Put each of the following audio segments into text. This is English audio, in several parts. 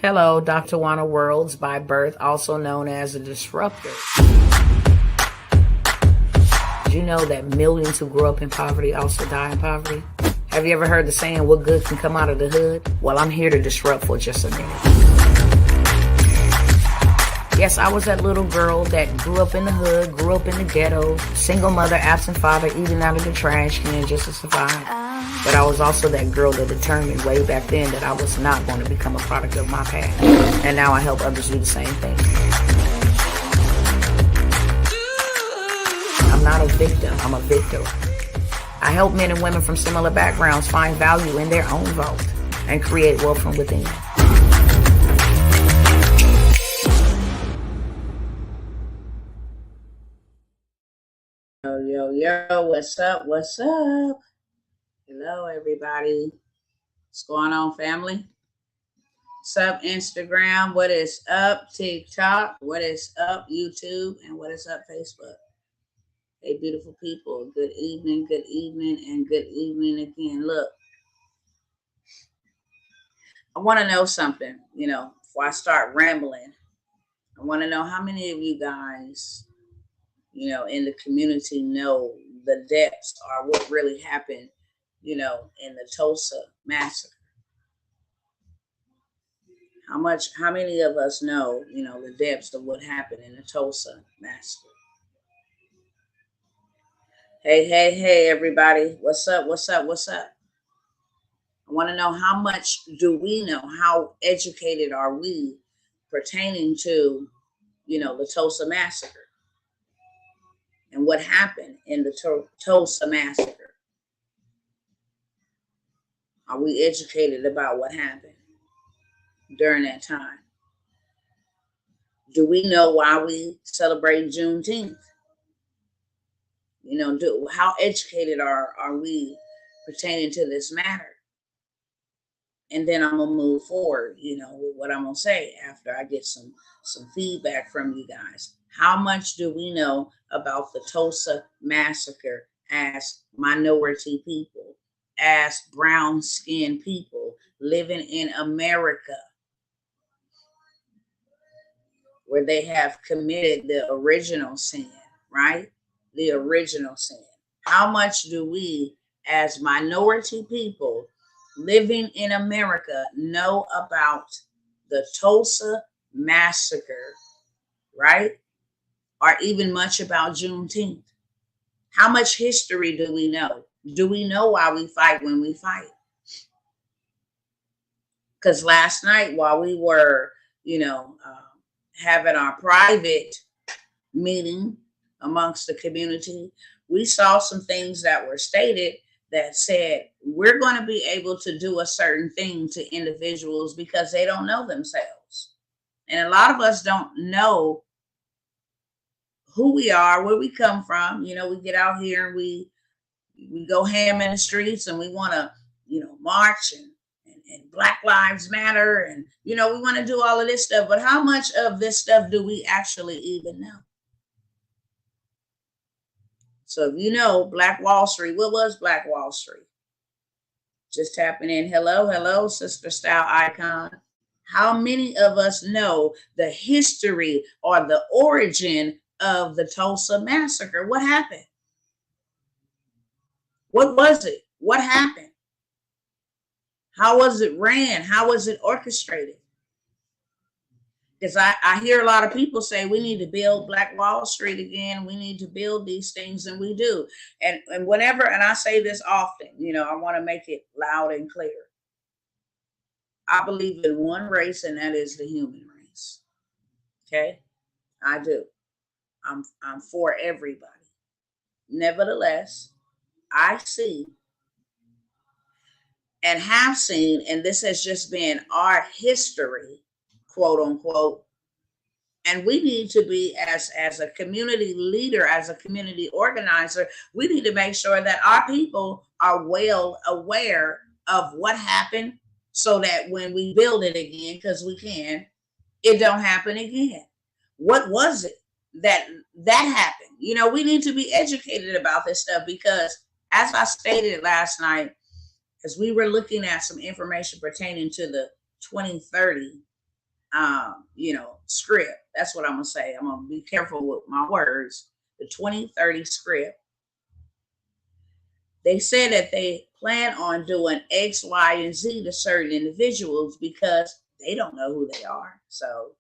Hello, Dr. Wana Worlds by birth, also known as a disruptor. Did you know that millions who grow up in poverty also die in poverty? Have you ever heard the saying, what good can come out of the hood? Well, I'm here to disrupt for just a minute. Yes, I was that little girl that grew up in the hood, grew up in the ghetto, single mother, absent father, eating out of the trash can just to survive. But I was also that girl that determined way back then that I was not going to become a product of my past. And now I help others do the same thing. I'm not a victim, I'm a victor. I help men and women from similar backgrounds find value in their own vote and create wealth from within. Yo, what's up? What's up? Hello, everybody. What's going on, family? What's up, Instagram? What is up, TikTok? What is up, YouTube? And what is up, Facebook? Hey, beautiful people. Good evening, and good evening again. Look, I want to know something, before I start rambling. I want to know how many of you guys, in the community know the depths or what really happened, in the Tulsa massacre. How many of us know, the depths of what happened in the Tulsa massacre? Hey, everybody. What's up? I want to know, how much do we know? How educated are we pertaining to, the Tulsa massacre and what happened in the Tulsa massacre? Are we educated about what happened during that time? Do we know why we celebrate Juneteenth? How educated are we pertaining to this matter? And then I'm gonna move forward, with what I'm gonna say after I get some feedback from you guys. How much do we know about the Tulsa massacre as minority people, as brown-skinned people living in America, where they have committed the original sin, right? The original sin. How much do we, as minority people living in America, know about the Tulsa massacre, right? Or even much about Juneteenth? How much history do we know? Do we know why we fight when we fight? Because last night, while we were, having our private meeting amongst the community, we saw some things that were stated that said we're going to be able to do a certain thing to individuals because they don't know themselves. And a lot of us don't know who we are, where we come from. We get out here and we go ham in the streets and we want to, march and Black Lives Matter. And, we want to do all of this stuff. But how much of this stuff do we actually even know? So if you know Black Wall Street, what was Black Wall Street? Just tapping in. Hello, Sister Style Icon. How many of us know the history or the origin of the Tulsa massacre? What happened? What was it? What happened? How was it ran? How was it orchestrated? Because I hear a lot of people say we need to build Black Wall Street again. We need to build these things, and we do. And whenever, and I say this often, I want to make it loud and clear. I believe in one race, and that is the human race. Okay? I do. I'm for everybody. Nevertheless, I see and have seen, and this has just been our history, quote unquote, and we need to be, as a community leader, as a community organizer, we need to make sure that our people are well aware of what happened so that when we build it again, because we can, it don't happen again. What was it that happened? We need to be educated about this stuff because, as I stated last night, as we were looking at some information pertaining to the 2030 script. That's what I'm gonna say. I'm gonna be careful with my words. The 2030 script. They said that they plan on doing X, Y, and Z to certain individuals because they don't know who they are. So,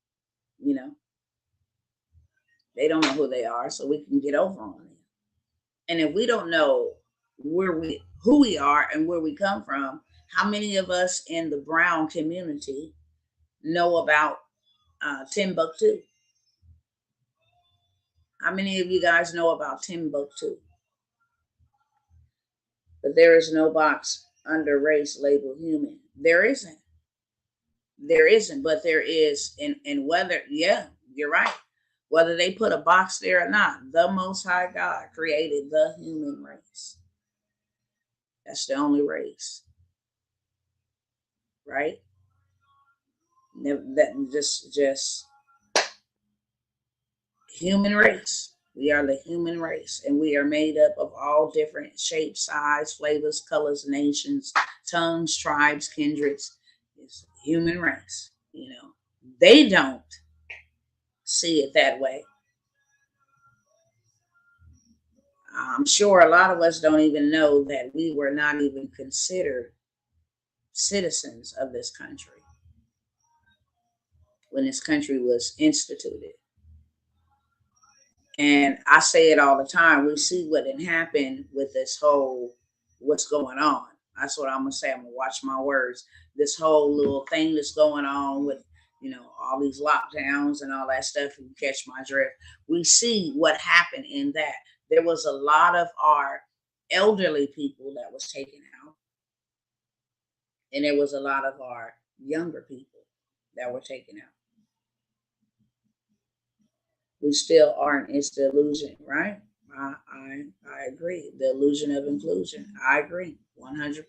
you know, they don't know who they are, so we can get over on them. And if we don't know who we are and where we come from, how many of us in the brown community know about Timbuktu? How many of you guys know about Timbuktu? But there is no box under race labeled human. There isn't. There isn't, but there is in whether, yeah, you're right. Whether they put a box there or not, the Most High God created the human race. That's the only race, right? That just human race. We are the human race, and we are made up of all different shapes, size, flavors, colors, nations, tongues, tribes, kindreds. It's human race. They don't see it that way. I'm sure a lot of us don't even know that we were not even considered citizens of this country when this country was instituted. And I say it all the time. We see what had happened with this whole what's going on. That's what I'm gonna say. I'm gonna watch my words. This whole little thing that's going on with all these lockdowns and all that stuff. You catch my drift. We see what happened in that. There was a lot of our elderly people that was taken out, and there was a lot of our younger people that were taken out. We still aren't. It's the illusion, right? I agree. The illusion of inclusion. I agree, 100%.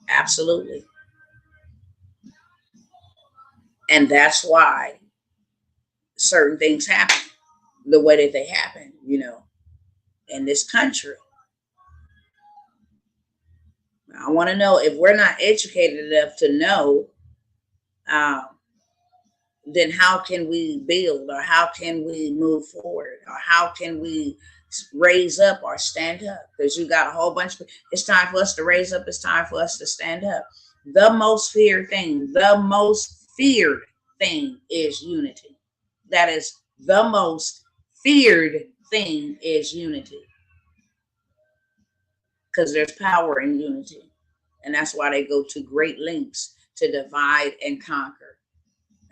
Absolutely. And that's why certain things happen the way that they happen, in this country. I want to know if we're not educated enough to know, um, then how can we build, or how can we move forward, or how can we raise up or stand up? Because you got a whole bunch of, it's time for us to raise up, it's time for us to stand up. The most feared thing is unity. That is the most feared thing is unity, because there's power in unity. And that's why they go to great lengths to divide and conquer.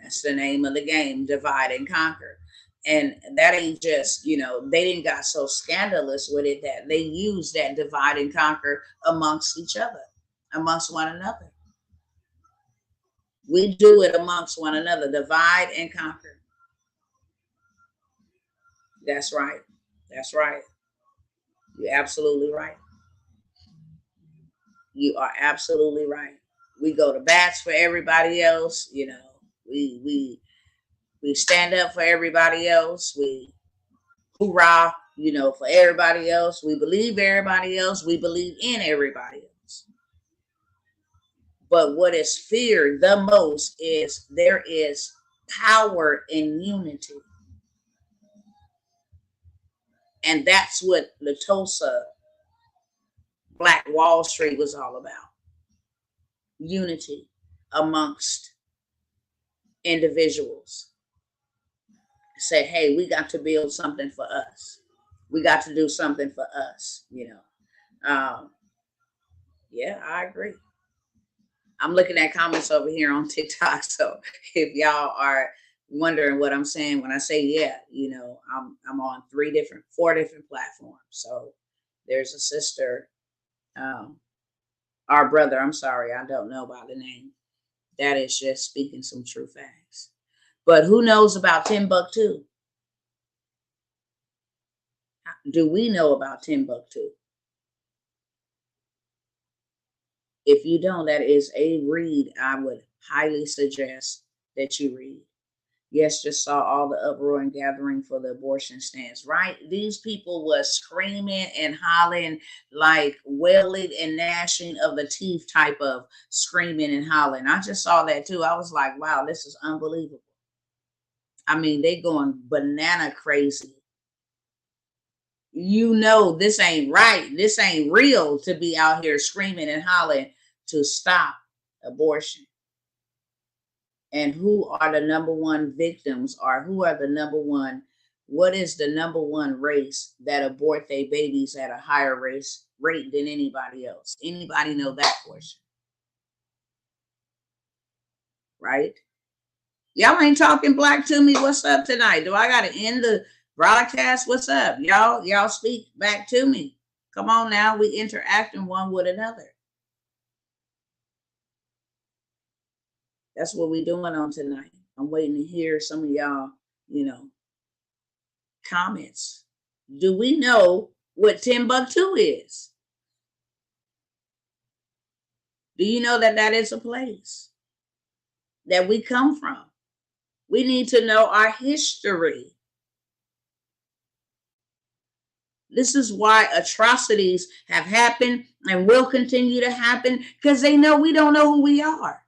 That's the name of the game, divide and conquer. And that ain't just, they didn't got so scandalous with it that they use that divide and conquer amongst each other, amongst one another. We do it amongst one another, divide and conquer. That's right. That's right. You're absolutely right. You are absolutely right. We go to bats for everybody else, we stand up for everybody else. We hoorah, for everybody else. We believe everybody else. We believe in everybody else. But what is feared the most is there is power in unity. And that's what the Tulsa Black Wall Street was all about. Unity amongst individuals. Say, hey, we got to build something for us. We got to do something for us. Yeah, I agree. I'm looking at comments over here on TikTok. So if y'all are wondering what I'm saying when I say yeah, I'm on four different platforms. So there's a sister, um, our brother, I'm sorry, I don't know about the name. That is just speaking some true facts. But who knows about Timbuktu? Do we know about Timbuktu? If you don't, that is a read I would highly suggest that you read. Yes, just saw all the uproar and gathering for the abortion stance, right? These people was screaming and hollering, like wailing and gnashing of the teeth type of screaming and hollering. I just saw that too. I was like, wow, this is unbelievable. I mean, they going banana crazy. You know, this ain't right. This ain't real to be out here screaming and hollering to stop abortion. And who are the number one victims, or who are the number one, what is the number one race that abort their babies at a higher rate than anybody else? Anybody know that portion? Right? Y'all ain't talking black to me. What's up tonight? Do I gotta end the broadcast? What's up? Y'all speak back to me. Come on now, we interacting one with another. That's what we doing on tonight. I'm waiting to hear some of y'all, you know, comments. Do we know what Timbuktu is? Do you know that that is a place that we come from? We need to know our history. This is why atrocities have happened and will continue to happen, because they know we don't know who we are.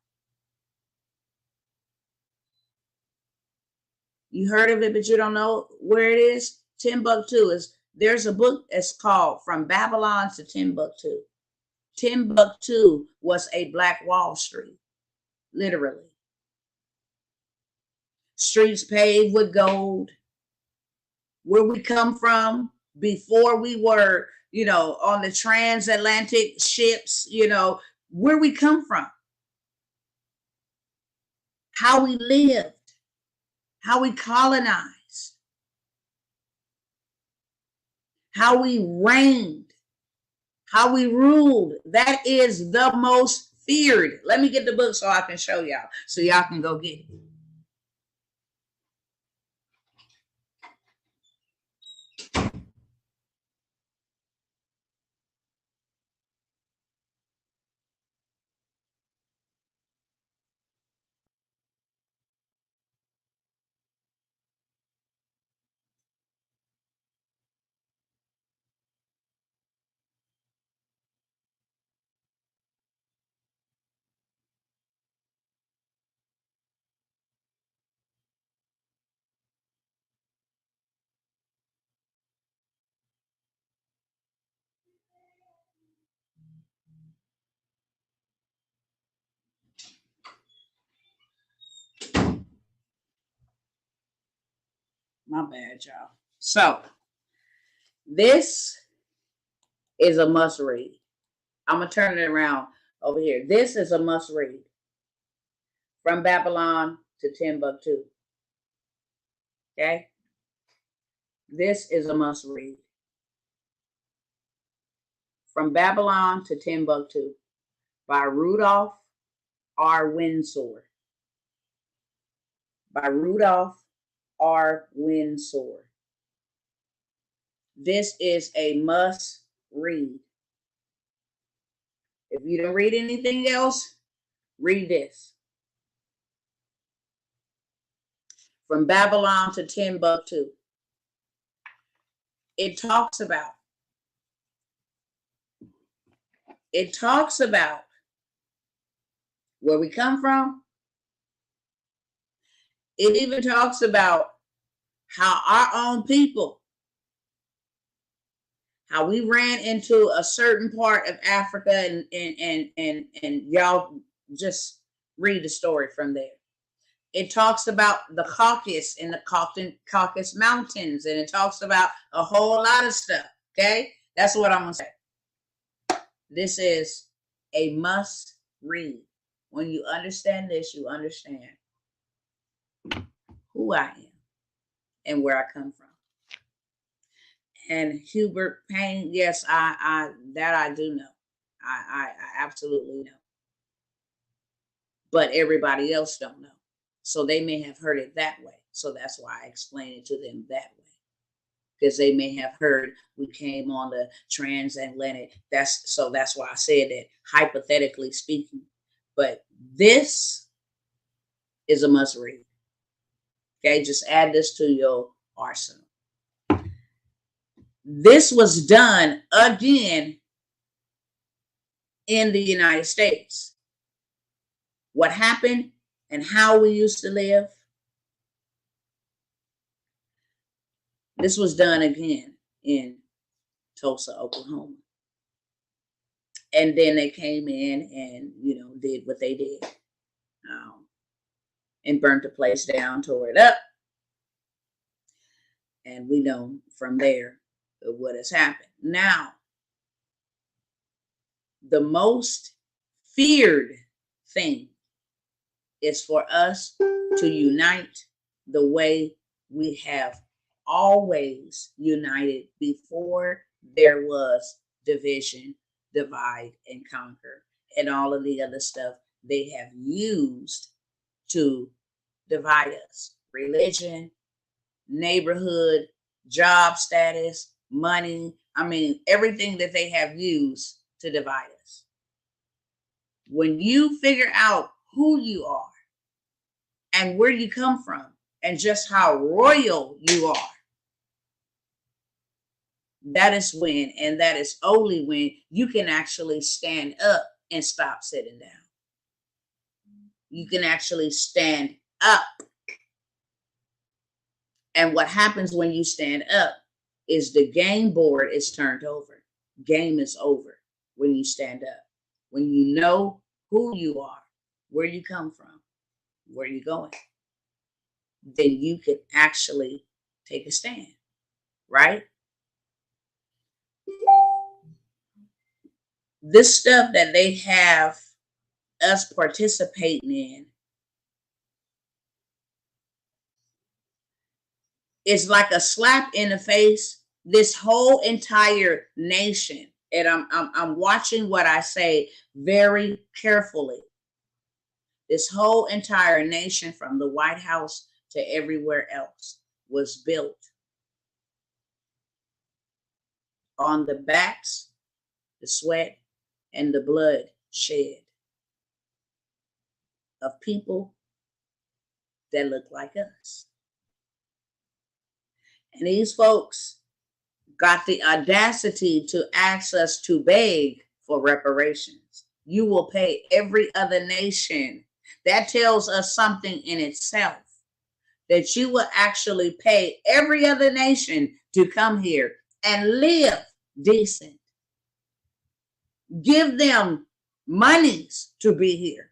You heard of it, but you don't know where it is? Timbuktu is, there's a book that's called From Babylon to Timbuktu. Timbuktu was a black Wall Street, literally. Streets paved with gold. Where we come from before we were, on the transatlantic ships, where we come from, how we lived, how we colonized, how we reigned, how we ruled. That is the most feared. Let me get the book so I can show y'all, so y'all can go get it. My bad, y'all. So this is a must read. I'm gonna turn it around over here. This is a must read. From Babylon to Timbuktu. Okay? This is a must read. From Babylon to Timbuktu by Rudolph R. Windsor. By Rudolph R. Windsor. This is a must read. If you don't read anything else, read this. From Babylon to Timbuktu. It talks about where we come from. It even talks about how our own people, how we ran into a certain part of Africa, and y'all just read the story from there. It talks about the Caucasus and the Caucasus Mountains, and it talks about a whole lot of stuff. Okay, that's what I'm gonna say. This is a must read. When you understand this, you understand who I am and where I come from. And Hubert Payne, yes, I do know. I absolutely know. But everybody else don't know. So they may have heard it that way. So that's why I explain it to them that way. Because they may have heard we came on the transatlantic. That's why I said that, hypothetically speaking. But this is a must read. Okay, just add this to your arsenal. This was done again in the United States. What happened and how we used to live, this was done again in Tulsa, Oklahoma. And then they came in and, did what they did, and burnt the place down, tore it up. And we know from there what has happened. Now, the most feared thing is for us to unite the way we have always united before there was division, divide, and conquer, and all of the other stuff they have used to divide us. Religion, neighborhood, job status, money. I mean, everything that they have used to divide us. When you figure out who you are and where you come from and just how royal you are, that is when, and that is only when, you can actually stand up and stop sitting down. You can actually stand up. And what happens when you stand up is the game board is turned over. Game is over when you stand up. When you know who you are, where you come from, where you're going, then you can actually take a stand, right? This stuff that they have us participating in is like a slap in the face. This whole entire nation, and I'm watching what I say very carefully. This whole entire nation, from the White House to everywhere else, was built on the backs, the sweat, and the blood shed of people that look like us. And these folks got the audacity to ask us to beg for reparations. You will pay every other nation. That tells us something in itself, that you will actually pay every other nation to come here and live decent. Give them monies to be here.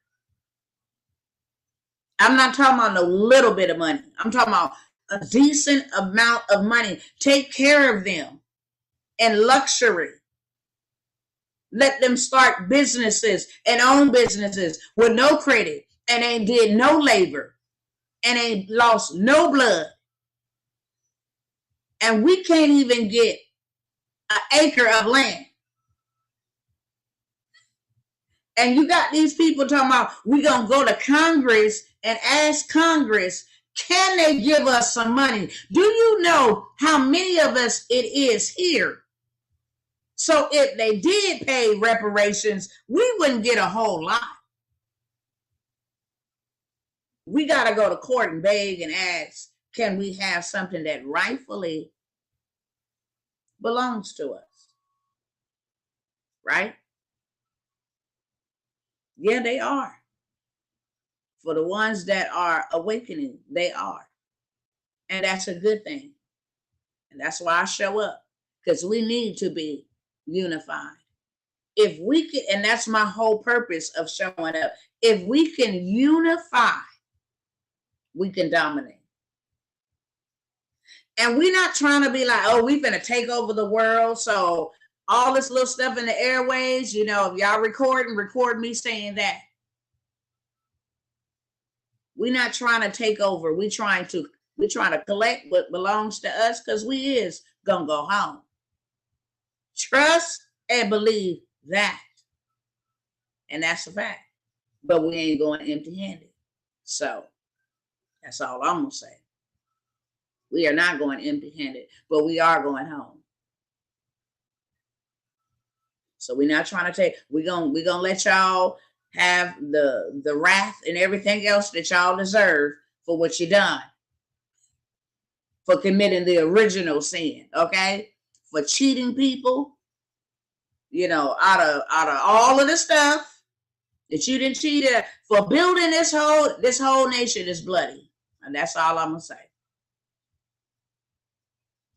I'm not talking about a little bit of money. I'm talking about a decent amount of money. Take care of them in luxury. Let them start businesses and own businesses with no credit, and they did no labor, and they lost no blood. And we can't even get an acre of land. And you got these people talking about, we're going to go to Congress and ask Congress, can they give us some money? Do you know how many of us it is here? So if they did pay reparations, we wouldn't get a whole lot. We got to go to court and beg and ask, can we have something that rightfully belongs to us? Right? Yeah, they are. For the ones that are awakening, they are. And that's a good thing. And that's why I show up, because we need to be unified. If we can, and that's my whole purpose of showing up. If we can unify, we can dominate. And we're not trying to be like, oh, we're going to take over the world. So all this little stuff in the airways, if y'all record me saying that. We're not trying to take over. We're trying to collect what belongs to us, because we is going to go home. Trust and believe that. And that's a fact. But we ain't going empty-handed. So that's all I'm going to say. We are not going empty-handed, but we are going home. So we're not trying to take, we're gonna let y'all have the wrath and everything else that y'all deserve for what you done. for committing the original sin, okay? For cheating people, out of all of the stuff that you didn't cheat at, for building this whole nation is bloody. And that's all I'm gonna say.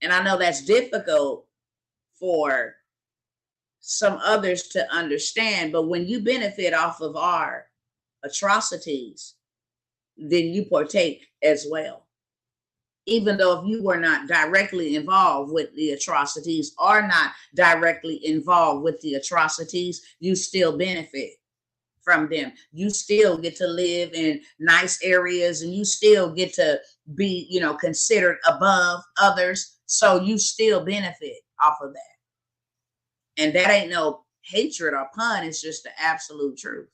And I know that's difficult for some others to understand, but when you benefit off of our atrocities, then you partake as well. Even though if you were not directly involved with the atrocities, or not directly involved with the atrocities, you still benefit from them. You still get to live in nice areas, and you still get to be, considered above others. So you still benefit off of that. And that ain't no hatred or pun. It's just the absolute truth.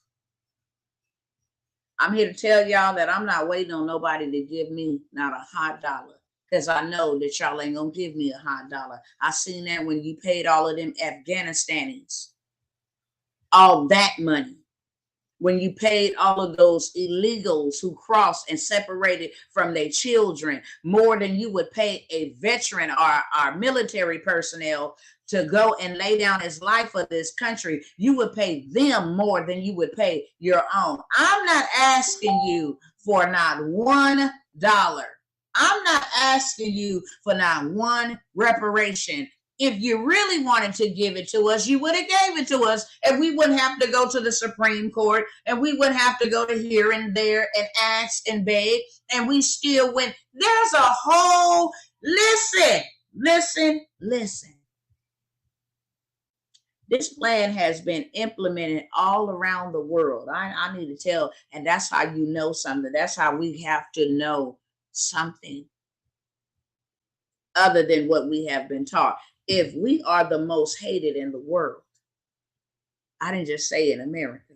I'm here to tell y'all that I'm not waiting on nobody to give me not a hot dollar, because I know that y'all ain't gonna give me a hot dollar. I seen that when you paid all of them Afghanistanis all that money. When you paid all of those illegals who crossed and separated from their children, more than you would pay a veteran or our military personnel to go and lay down his life for this country, you would pay them more than you would pay your own. I'm not asking you for not $1. I'm not asking you for not one reparation. If you really wanted to give it to us, you would have gave it to us, and we wouldn't have to go to the Supreme Court, and we wouldn't have to go to here and there and ask and beg, and we still went. There's a whole, listen. This plan has been implemented all around the world. I need to tell, and that's how you know something. That's how we have to know something other than what we have been taught. If we are the most hated in the world, I didn't just say in America,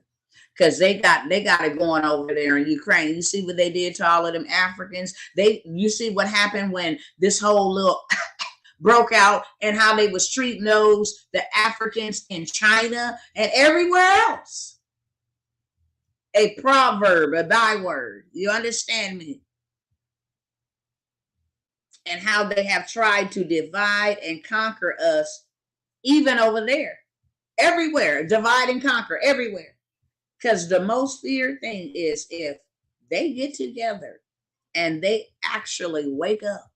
because they got it going over there in Ukraine. You see what they did to all of them Africans. You see what happened when this whole little broke out, and how they was treating the Africans in China and everywhere else. A proverb, a byword. You understand me? And how they have tried to divide and conquer us, even over there. Everywhere, divide and conquer, everywhere. Because the most feared thing is if they get together and they actually wake up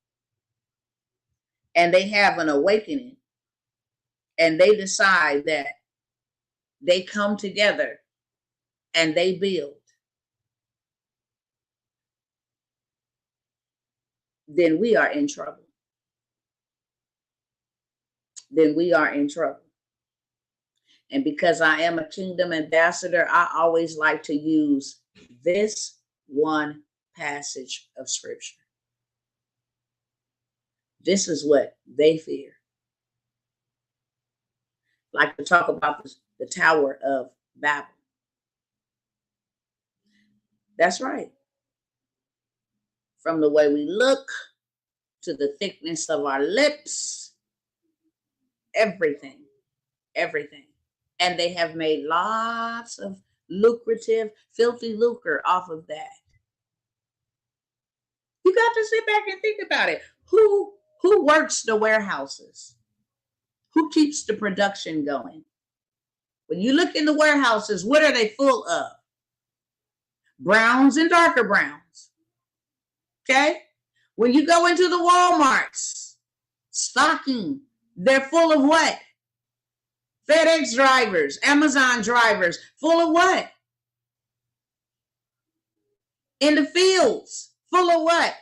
and they have an awakening and they decide that they come together and they build, then we are in trouble. Then we are in trouble. And because I am a kingdom ambassador, I always like to use this one passage of scripture. This is what they fear. Like to talk about the Tower of Babel. That's right. From the way we look to the thickness of our lips, everything. And they have made lots of lucrative, filthy lucre off of that. You got to sit back and think about it. Who works the warehouses? Who keeps the production going? When you look in the warehouses, what are they full of? Browns and darker browns. Okay? When you go into the Walmarts, stocking, they're full of what? FedEx drivers, Amazon drivers, full of what? In the fields, full of what?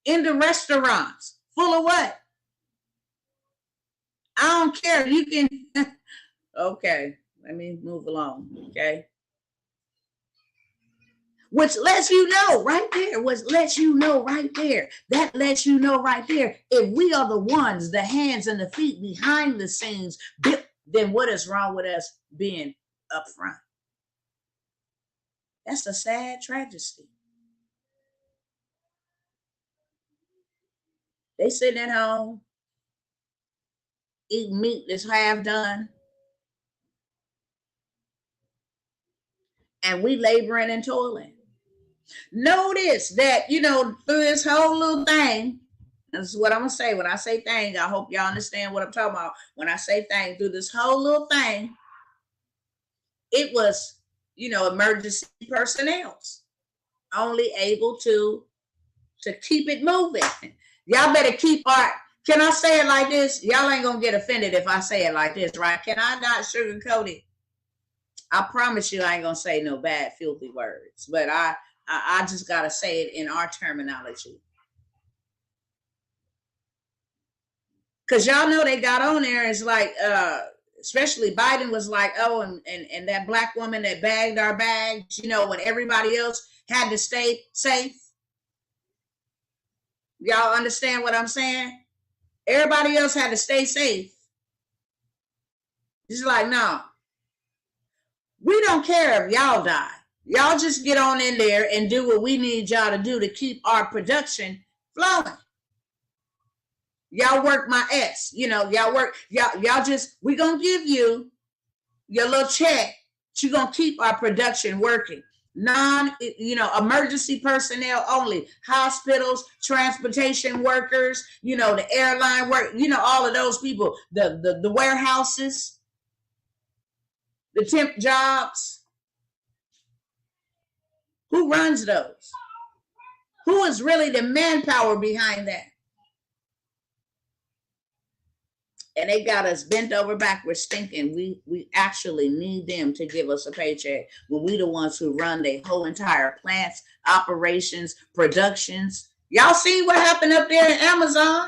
In the restaurants, full of what? I don't care. You can. Okay, let me move along. Okay. Which lets you know right there. That lets you know right there. If we are the ones, the hands and the feet behind the scenes, then what is wrong with us being up front? That's a sad tragedy. They sitting at home, eating meat that's half done, and we laboring and toiling. Notice that, through this whole little thing, this is what I'm going to say. When I say thing, I hope y'all understand what I'm talking about. When I say thing, through this whole little thing, it was, emergency personnel only able to keep it moving. Y'all better keep can I say it like this? Y'all ain't going to get offended if I say it like this, right? Can I not sugarcoat it? I promise you I ain't going to say no bad, filthy words, but I just got to say it in our terminology. Because y'all know they got on there. It's like, especially Biden was like, oh, and that black woman that bagged our bags, when everybody else had to stay safe. Y'all understand what I'm saying? Everybody else had to stay safe. It's like, no, we don't care if y'all die. Y'all just get on in there and do what we need y'all to do to keep our production flowing. Y'all work my ass. Y'all work, y'all just, we gonna give you your little check. You're gonna keep our production working. Emergency personnel only, hospitals, transportation workers, the airline work, all of those people, the warehouses, the temp jobs. Who runs those? Who is really the manpower behind that? And they got us bent over backwards thinking we actually need them to give us a paycheck when we the ones who run their whole entire plants, operations, productions. Y'all see what happened up there in Amazon?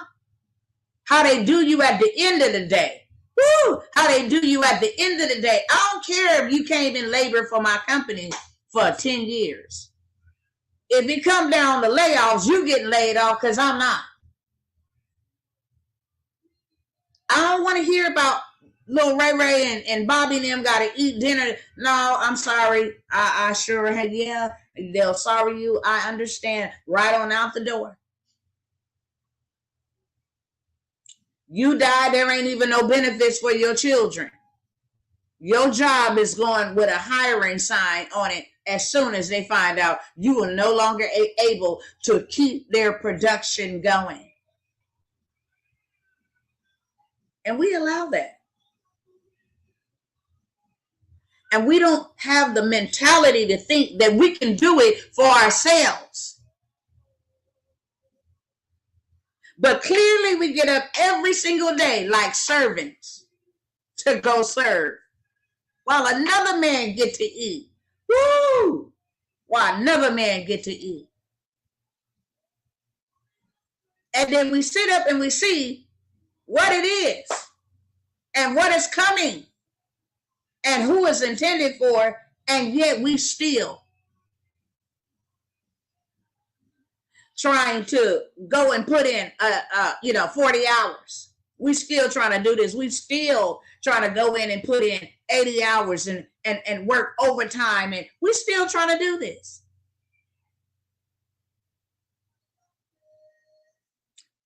How they do you at the end of the day. Woo! How they do you at the end of the day. I don't care if you came in labor for my company for 10 years. If it come down to layoffs, you getting laid off because I'm not. I don't want to hear about little Ray Ray and Bobby and them got to eat dinner. No, I'm sorry. I sure had, yeah, they'll sorry you. I understand. Right on out the door. You die, there ain't even no benefits for your children. Your job is going with a hiring sign on it as soon as they find out you are no longer able to keep their production going. And we allow that. And we don't have the mentality to think that we can do it for ourselves. But clearly we get up every single day like servants to go serve while another man get to eat. Woo! While another man get to eat. And then we sit up and we see what it is and what is coming and who is intended for, and yet we still trying to go and put in 40 hours. We still trying to do this. We still trying to go in and put in 80 hours and work overtime, and we still trying to do this.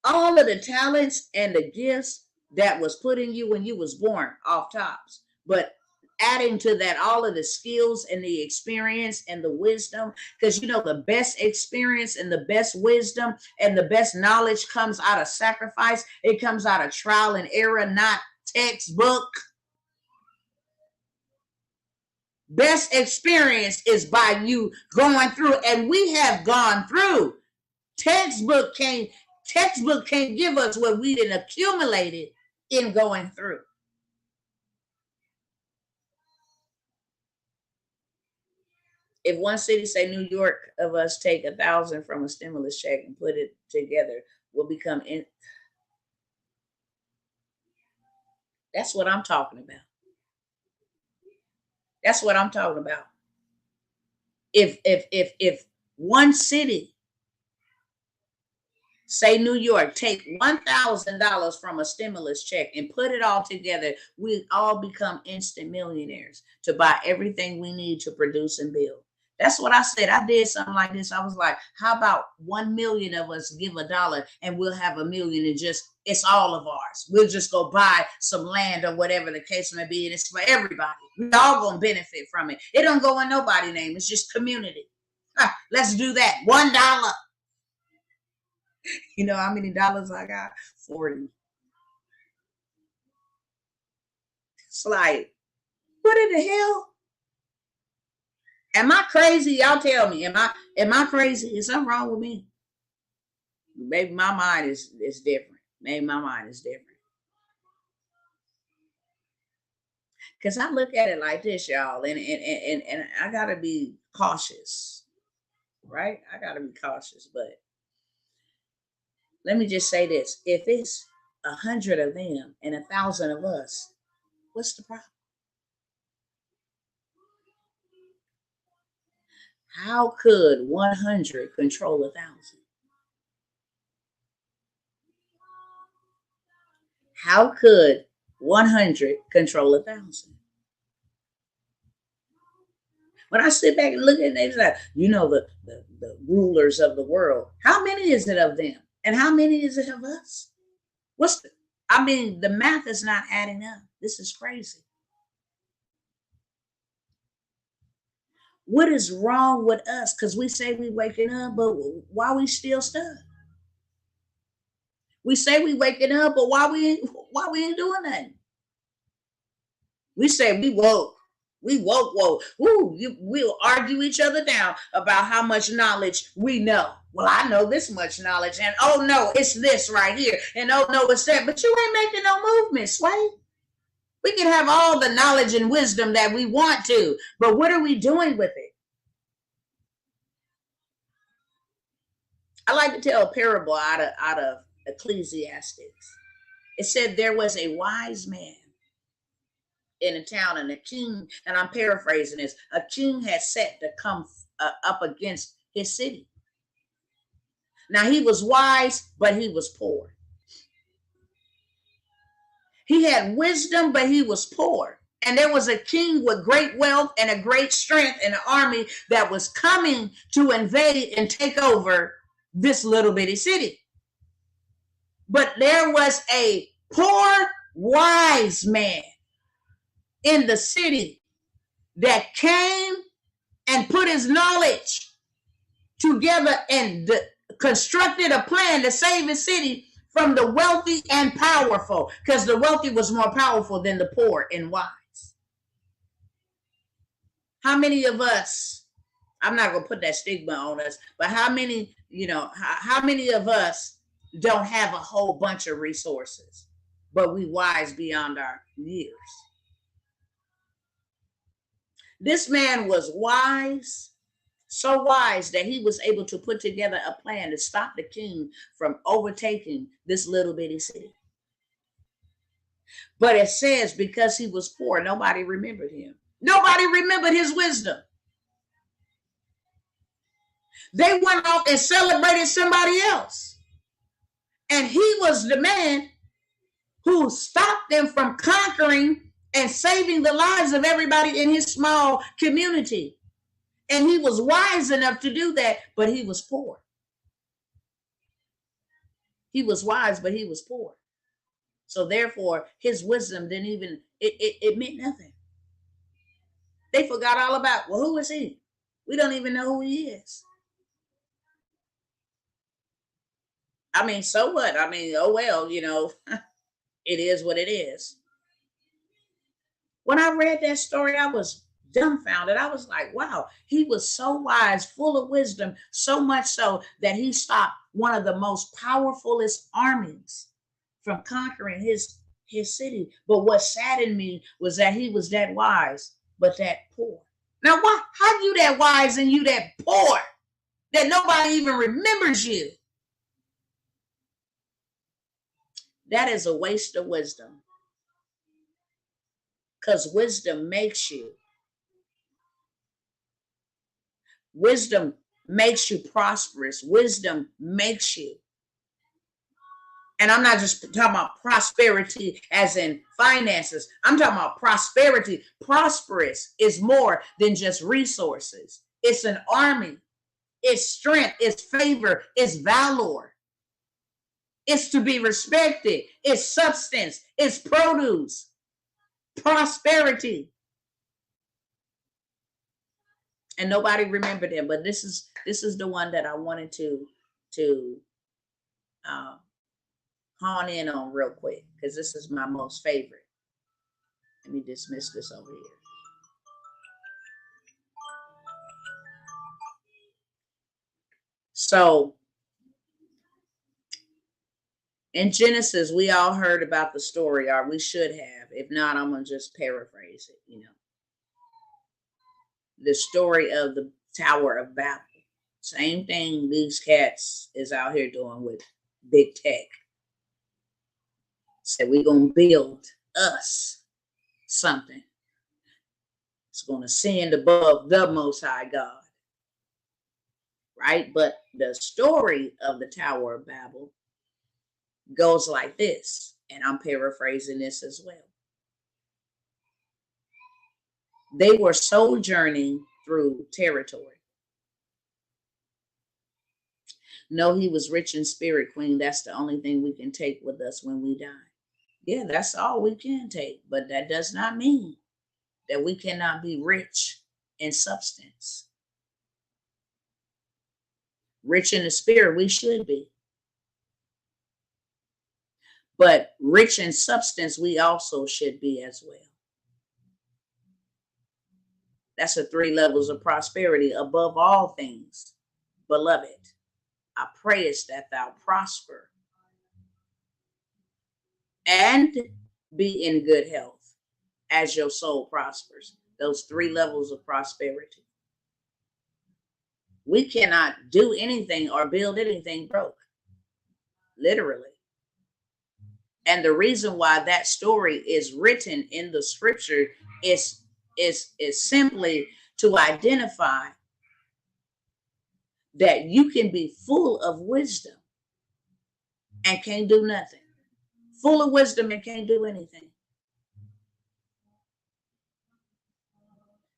All of the talents and the gifts that was put in you when you was born off tops, but adding to that all of the skills and the experience and the wisdom, because the best experience and the best wisdom and the best knowledge comes out of sacrifice. It comes out of trial and error, not textbook. Best experience is by you going through, and we have gone through. Textbook can't give us what we didn't accumulate it in going through. If one city, say New York, of us take 1,000 from a stimulus check and put it together, we'll become in. That's what I'm talking about. That's what I'm talking about. If one city, say New York, take $1,000 from a stimulus check and put it all together, we all become instant millionaires to buy everything we need to produce and build. That's what I said. I did something like this. I was like, how about 1 million of us give $1 and we'll have 1 million and it's all of ours. We'll just go buy some land or whatever the case may be. And it's for everybody. We all going to benefit from it. It don't go in nobody's name. It's just community. Let's do that. $1. You know how many dollars I got? 40. It's like, what in the hell? Am I crazy? Y'all tell me. Am I crazy? Is something wrong with me? Maybe my mind is different. Maybe my mind is different. Because I look at it like this, y'all, and I gotta be cautious, right? I gotta be cautious. But let me just say this: if it's 100 of them and 1,000 of us, what's the problem? How could 100 control 1,000? How could 100 control 1,000? When I sit back and look at it, it's like, the rulers of the world. How many is it of them? And how many is it of us? What's the, I mean, the math is not adding up. This is crazy. What is wrong with us? Because we say we waking up, but why we still stuck? We say we waking up, but why we ain't doing nothing? We say we woke. We woke. We'll argue each other down about how much knowledge we know. Well, I know this much knowledge, and oh no, it's this right here, and oh no, it's that. But you ain't making no movement, Sway. We can have all the knowledge and wisdom that we want to, but what are we doing with it? I like to tell a parable out of Ecclesiastes. It said there was a wise man in a town, and a king, and I'm paraphrasing this, a king had set to come up against his city. Now he was wise, but he was poor. He had wisdom, but he was poor. And there was a king with great wealth and a great strength and an army that was coming to invade and take over this little bitty city. But there was a poor, wise man in the city that came and put his knowledge together and constructed a plan to save his city from the wealthy and powerful, because the wealthy was more powerful than the poor and wise. How many of us, I'm not going to put that stigma on us, but how many of us don't have a whole bunch of resources, but we wise beyond our years? This man was wise, so wise that he was able to put together a plan to stop the king from overtaking this little bitty city. But it says because he was poor, nobody remembered him. Nobody remembered his wisdom. They went off and celebrated somebody else. And he was the man who stopped them from conquering and saving the lives of everybody in his small community. And he was wise enough to do that, but he was poor. He was wise, but he was poor. So therefore, his wisdom didn't even, it meant nothing. They forgot all about, well, who is he? We don't even know who he is. I mean, so what? I mean, oh well, it is what it is. When I read that story, I was dumbfounded. I was like, wow, he was so wise, full of wisdom, so much so that he stopped one of the most powerfulest armies from conquering his city. But what saddened me was that he was that wise, but that poor. Now, why? How you that wise and you that poor that nobody even remembers you? That is a waste of wisdom. Because wisdom makes you. Wisdom makes you prosperous. Wisdom makes you. And I'm not just talking about prosperity as in finances. I'm talking about prosperity. Prosperous is more than just resources. It's an army. It's strength. It's favor. It's valor. It's to be respected. It's substance. It's produce. Prosperity. and nobody remembered him. But this is the one that I wanted to um, hone in on real quick, because this is my most favorite. Let me dismiss this over here. So in Genesis, we all heard about the story, or we should have. If not, I'm gonna just paraphrase it. The story of the Tower of Babel. Same thing these cats is out here doing with big tech. Said we're gonna build us something. It's gonna ascend above the Most High God. Right? But the story of the Tower of Babel goes like this, and I'm paraphrasing this as well. They were sojourning through territory. No, he was rich in spirit, Queen. That's the only thing we can take with us when we die. Yeah, that's all we can take. But that does not mean that we cannot be rich in substance. Rich in the spirit, we should be. But rich in substance, we also should be as well. That's the 3 levels of prosperity. Above all things, beloved, I prayest that thou prosper and be in good health as your soul prospers. Those 3 levels of prosperity. We cannot do anything or build anything broke. Literally. And the reason why that story is written in the scripture is simply to identify that you can be full of wisdom and can't do nothing. Full of wisdom and can't do anything.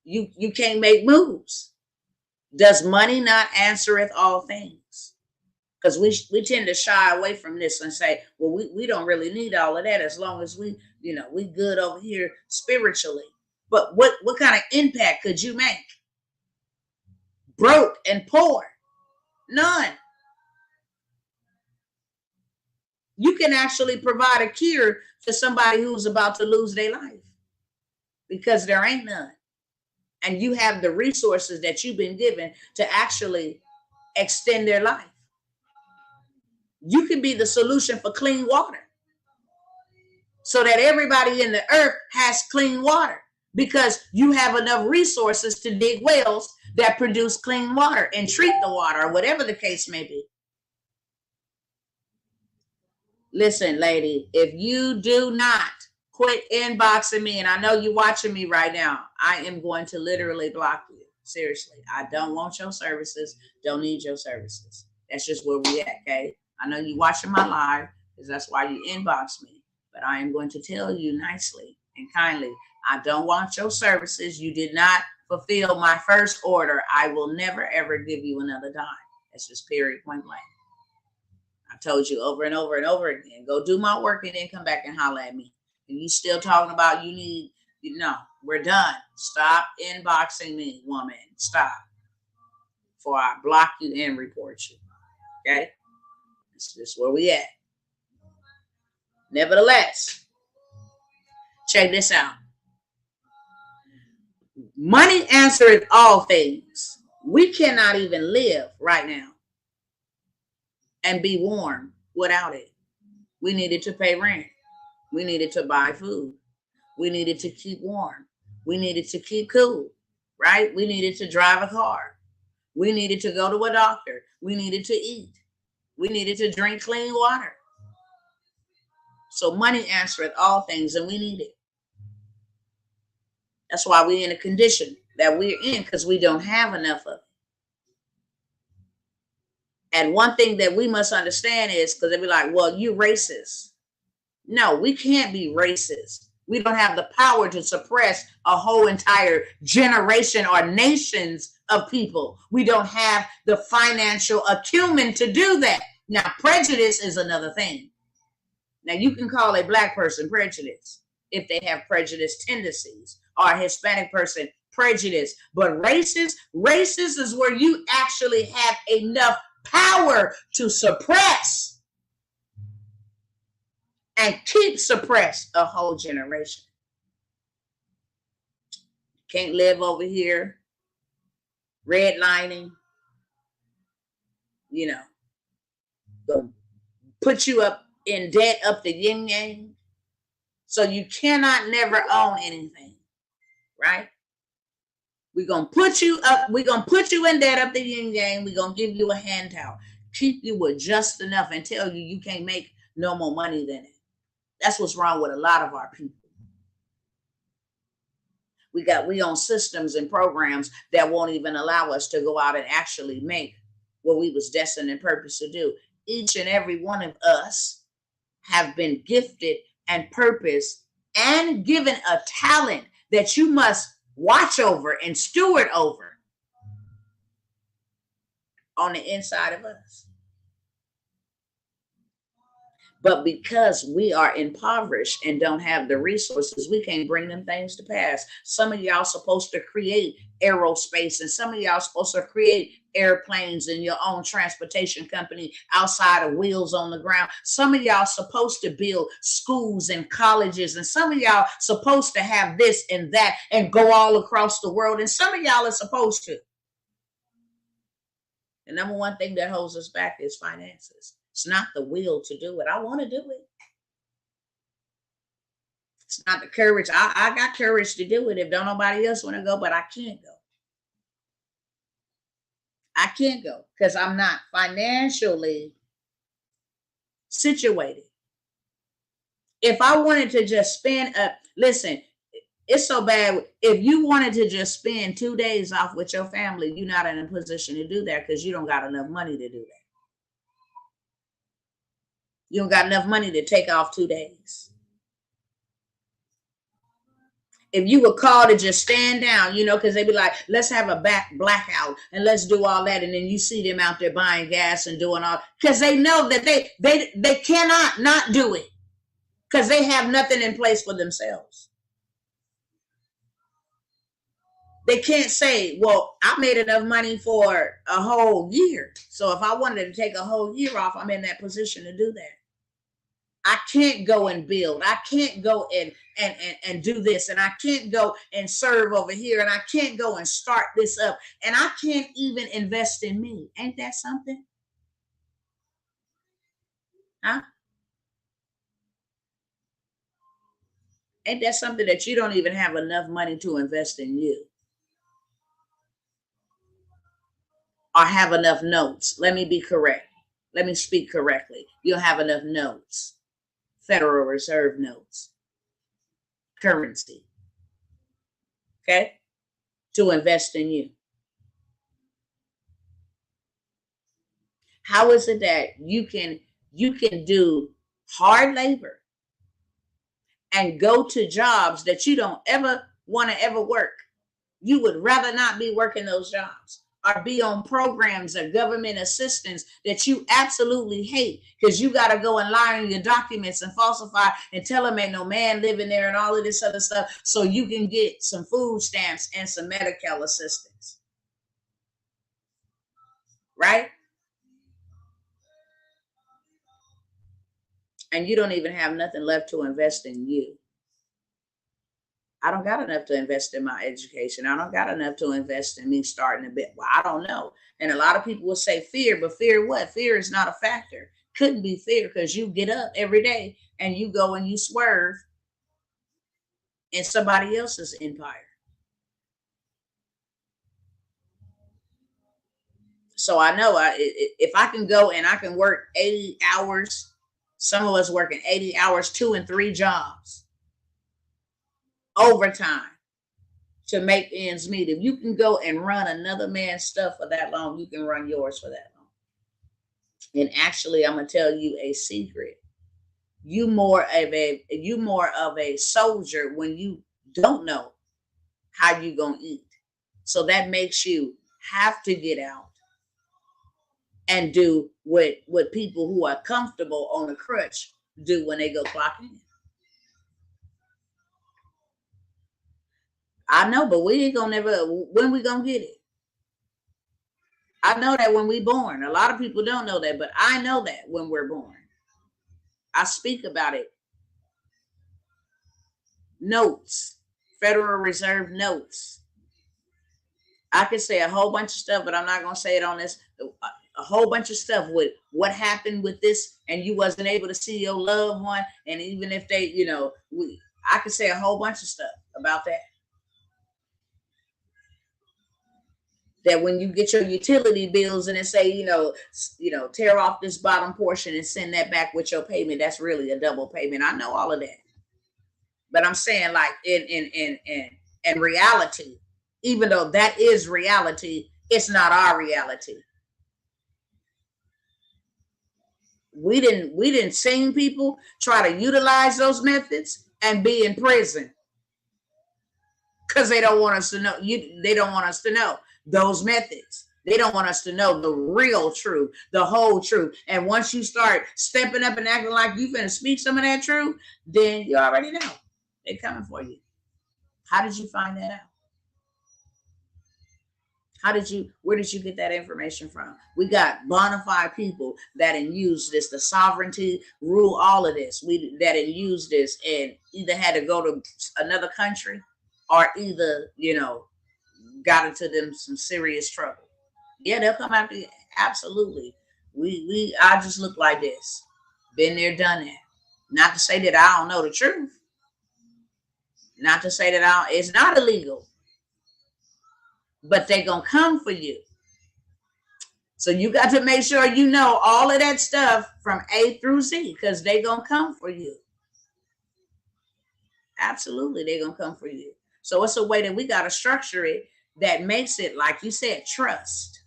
You can't make moves. Does money not answereth all things? Because we tend to shy away from this and say, well, we don't really need all of that as long as we good over here spiritually. But what kind of impact could you make? Broke and poor? None. You can actually provide a cure to somebody who's about to lose their life because there ain't none. And you have the resources that you've been given to actually extend their life. You can be the solution for clean water so that everybody in the earth has clean water because you have enough resources to dig wells that produce clean water and treat the water or whatever the case may be. Listen, lady, if you do not quit inboxing me, and I know you're watching me right now, I am going to literally block you. Seriously, I don't want your services. Don't need your services. That's just where we at, okay? I know you're watching my live because that's why you inbox me. But I am going to tell you nicely and kindly, I don't want your services. You did not fulfill my first order. I will never, ever give you another dime. That's just period, point blank. I told you over and over and over again, go do my work and then come back and holler at me. And you still talking about we're done. Stop inboxing me, woman. Stop. Before I block you and report you. Okay? That's just where we at. Nevertheless, check this out. Money answereth all things. We cannot even live right now and be warm without it. We needed to pay rent. We needed to buy food. We needed to keep warm. We needed to keep cool, right? We needed to drive a car. We needed to go to a doctor. We needed to eat. We needed to drink clean water. So money answereth all things, and we need it. That's why we're in a condition that we're in, because we don't have enough of it. And one thing that we must understand is, because they'll be like, well, you're racist. No, we can't be racist. We don't have the power to suppress a whole entire generation or nations of people. We don't have the financial acumen to do that. Now, prejudice is another thing. Now, you can call a Black person prejudiced if they have prejudice tendencies, or a Hispanic person prejudice. But racist is where you actually have enough power to suppress and keep suppressed a whole generation. Can't live over here redlining, gonna put you up in debt up the yin yang. So you cannot never own anything, right? We're gonna put you up, we're gonna put you in debt up the yin yang, we're gonna give you a handout, keep you with just enough and tell you you can't make no more money than it. That's what's wrong with a lot of our people. We on systems and programs that won't even allow us to go out and actually make what we was destined and purposed to do. Each and every one of us have been gifted and purposed and given a talent that you must watch over and steward over on the inside of us. But because we are impoverished and don't have the resources, we can't bring them things to pass. Some of y'all supposed to create aerospace, and some of y'all supposed to create airplanes and your own transportation company outside of wheels on the ground. Some of y'all supposed to build schools and colleges, and some of y'all supposed to have this and that and go all across the world, and some of y'all are supposed to. The number one thing that holds us back is finances. It's not the will to do it. I want to do it. It's not the courage. I got courage to do it if don't nobody else want to go, but I can't go. I can't go because I'm not financially situated. If I wanted to just spend listen, it's so bad. If you wanted to just spend 2 days off with your family, you're not in a position to do that because you don't got enough money to do that. You don't got enough money to take off 2 days. If you were called to just stand down, because they'd be like, let's have a blackout and let's do all that. And then you see them out there buying gas and doing all, because they know that they cannot not do it because they have nothing in place for themselves. They can't say, well, I made enough money for a whole year. So if I wanted to take a whole year off, I'm in that position to do that. I can't go and build. I can't go and do this. And I can't go and serve over here. And I can't go and start this up. And I can't even invest in me. Ain't that something? Huh? Ain't that something that you don't even have enough money to invest in you? Or have enough notes. Let me be correct. Let me speak correctly. You don't have enough notes. Federal Reserve notes, currency, okay, to invest in you. How is it that you can do hard labor and go to jobs that you don't ever want to ever work? You would rather not be working those jobs or be on programs or government assistance that you absolutely hate because you got to go and lie on your documents and falsify and tell them ain't no man living there and all of this other stuff so you can get some food stamps and some medical assistance. Right? And you don't even have nothing left to invest in you. I don't got enough to invest in my education. I don't got enough to invest in me starting a bit. Well, I don't know. And a lot of people will say fear, but fear what? Fear is not a factor. Couldn't be fear because you get up every day and you go and you swerve in somebody else's empire. So I know if I can go and I can work 80 hours, some of us working 80 hours, 2 and 3 jobs, overtime to make ends meet. If you can go and run another man's stuff for that long, you can run yours for that long. And actually, I'm gonna tell you a secret. You more of a soldier when you don't know how you gonna eat. So that makes you have to get out and do what people who are comfortable on a crutch do when they go clock in. I know, but we ain't gonna never. When we gonna get it? I know that when we born. A lot of people don't know that, but I know that when we're born. I speak about it. Notes, Federal Reserve notes. I could say a whole bunch of stuff, but I'm not gonna say it on this. A whole bunch of stuff with what happened with this, and you wasn't able to see your loved one, and even if they, I could say a whole bunch of stuff about that. That when you get your utility bills and it say, tear off this bottom portion and send that back with your payment, that's really a double payment. I know all of that, but I'm saying like in reality, even though that is reality, it's not our reality. We didn't seen people try to utilize those methods and be in prison because they don't want us to know. They don't want us to know those methods. They don't want us to know the real truth, the whole truth. And once you start stepping up and acting like you finna speak some of that truth, then you already know they're coming for you. How did you find that out? Where did you get that information from? We got bona fide people that use this, the sovereignty rule, all of this. That use this and either had to go to another country or either, got into them some serious trouble. Yeah, they'll come after you. Absolutely. I just look like this. Been there, done that. Not to say that I don't know the truth. Not to say that it's not illegal. But they gonna come for you. So you got to make sure you know all of that stuff from A through Z, because they gonna come for you. Absolutely, they gonna come for you. So it's a way that we gotta structure it that makes it, like you said, trust.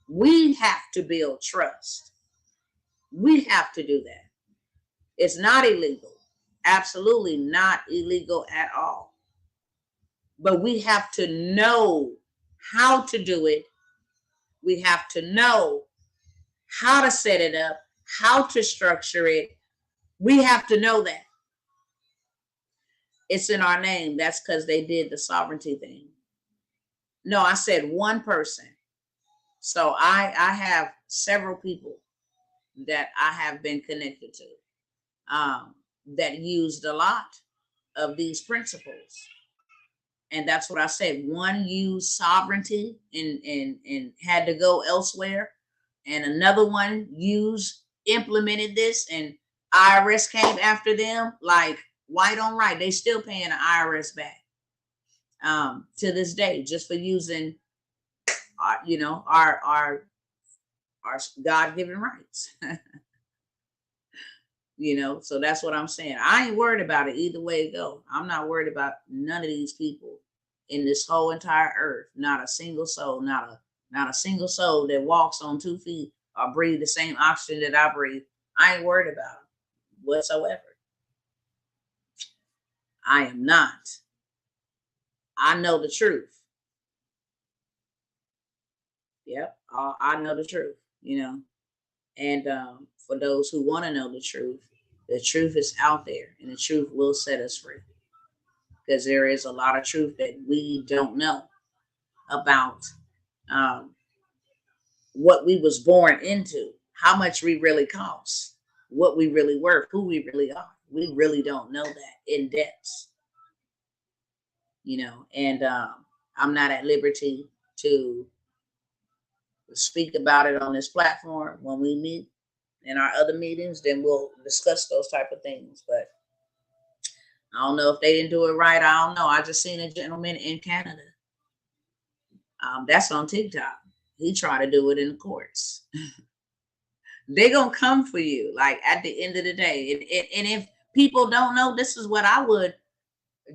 We have to build trust. We have to do that. It's not illegal. Absolutely not illegal at all. But we have to know how to do it. We have to know how to set it up, how to structure it. We have to know that. It's in our name. That's because they did the sovereignty thing. No, I said one person. So I have several people that I have been connected to that used a lot of these principles. And that's what I said. One used sovereignty and had to go elsewhere. And another one implemented this, and IRS came after them like white on right. They still paying the IRS back to this day just for using our God-given rights. So that's what I'm saying. I ain't worried about it either way it go. I'm not worried about none of these people in this whole entire earth. Not a single soul, not a single soul that walks on 2 feet or breathe the same oxygen that I breathe. I ain't worried about them whatsoever. I am not. I know the truth. Yep, I know the truth, And for those who want to know the truth is out there, and the truth will set us free. Because there is a lot of truth that we don't know about what we was born into, how much we really cost, what we really worth, who we really are. We really don't know that in depth, and I'm not at liberty to speak about it on this platform. When we meet in our other meetings, then we'll discuss those type of things. But I don't know if they didn't do it right. I don't know. I just seen a gentleman in Canada. That's on TikTok. He tried to do it in the courts. They gonna come for you. Like at the end of the day, and if people don't know, this is what I would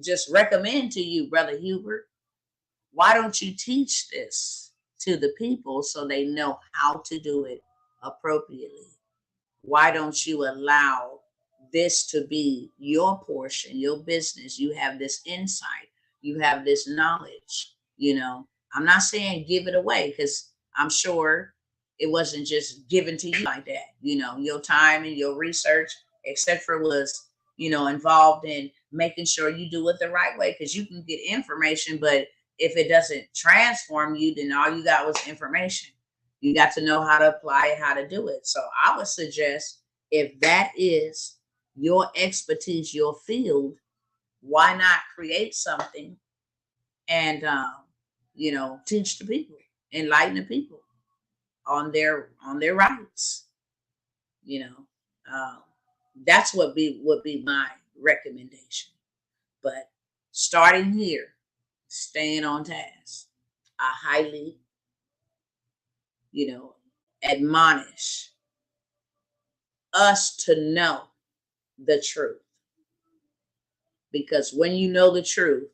just recommend to you, Brother Hubert. Why don't you teach this to the people so they know how to do it appropriately? Why don't you allow this to be your portion, your business? You have this insight, you have this knowledge. I'm not saying give it away, because I'm sure it wasn't just given to you like that. Your time and your research, etc., was involved in making sure you do it the right way, because you can get information, but if it doesn't transform you, then all you got was information. You got to know how to apply it, how to do it. So I would suggest, if that is your expertise, your field, why not create something and teach the people, enlighten the people on their rights. You know, that's what would be my recommendation. But starting here, staying on task, I highly, you know, admonish us to know the truth. Because when you know the truth,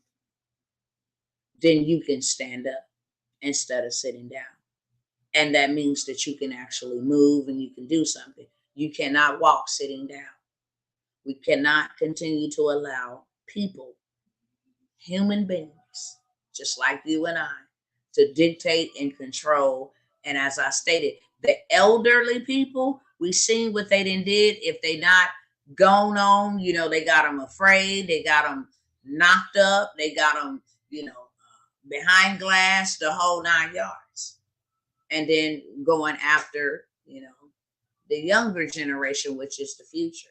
then you can stand up instead of sitting down. And that means that you can actually move and you can do something. You cannot walk sitting down. We cannot continue to allow people, human beings, just like you and I, to dictate and control. And as I stated, the elderly people, we seen what they done did. If they not gone on, they got them afraid. They got them knocked up. They got them, behind glass, the whole 9 yards. And then going after, the younger generation, which is the future.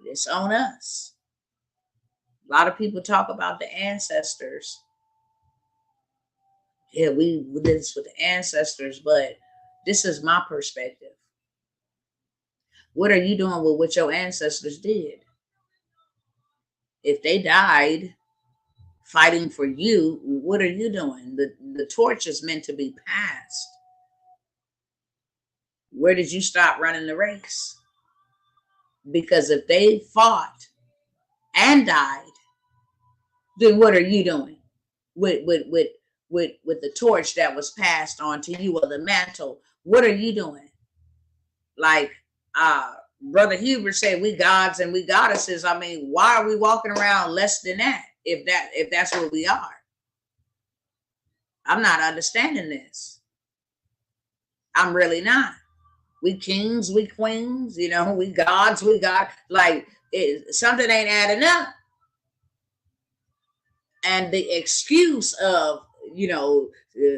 It's on us. A lot of people talk about the ancestors. Yeah, we did this with the ancestors, but this is my perspective. What are you doing with what your ancestors did? If they died fighting for you, what are you doing? The torch is meant to be passed. Where did you stop running the race? Because if they fought and died, then what are you doing with the torch that was passed on to you, or the mantle? What are you doing? Like Brother Hubert said, we gods and we goddesses. I mean, why are we walking around less than that? If that's what we are, I'm not understanding this. I'm really not. We kings, we queens, we gods, we got like something ain't adding up. And the excuse of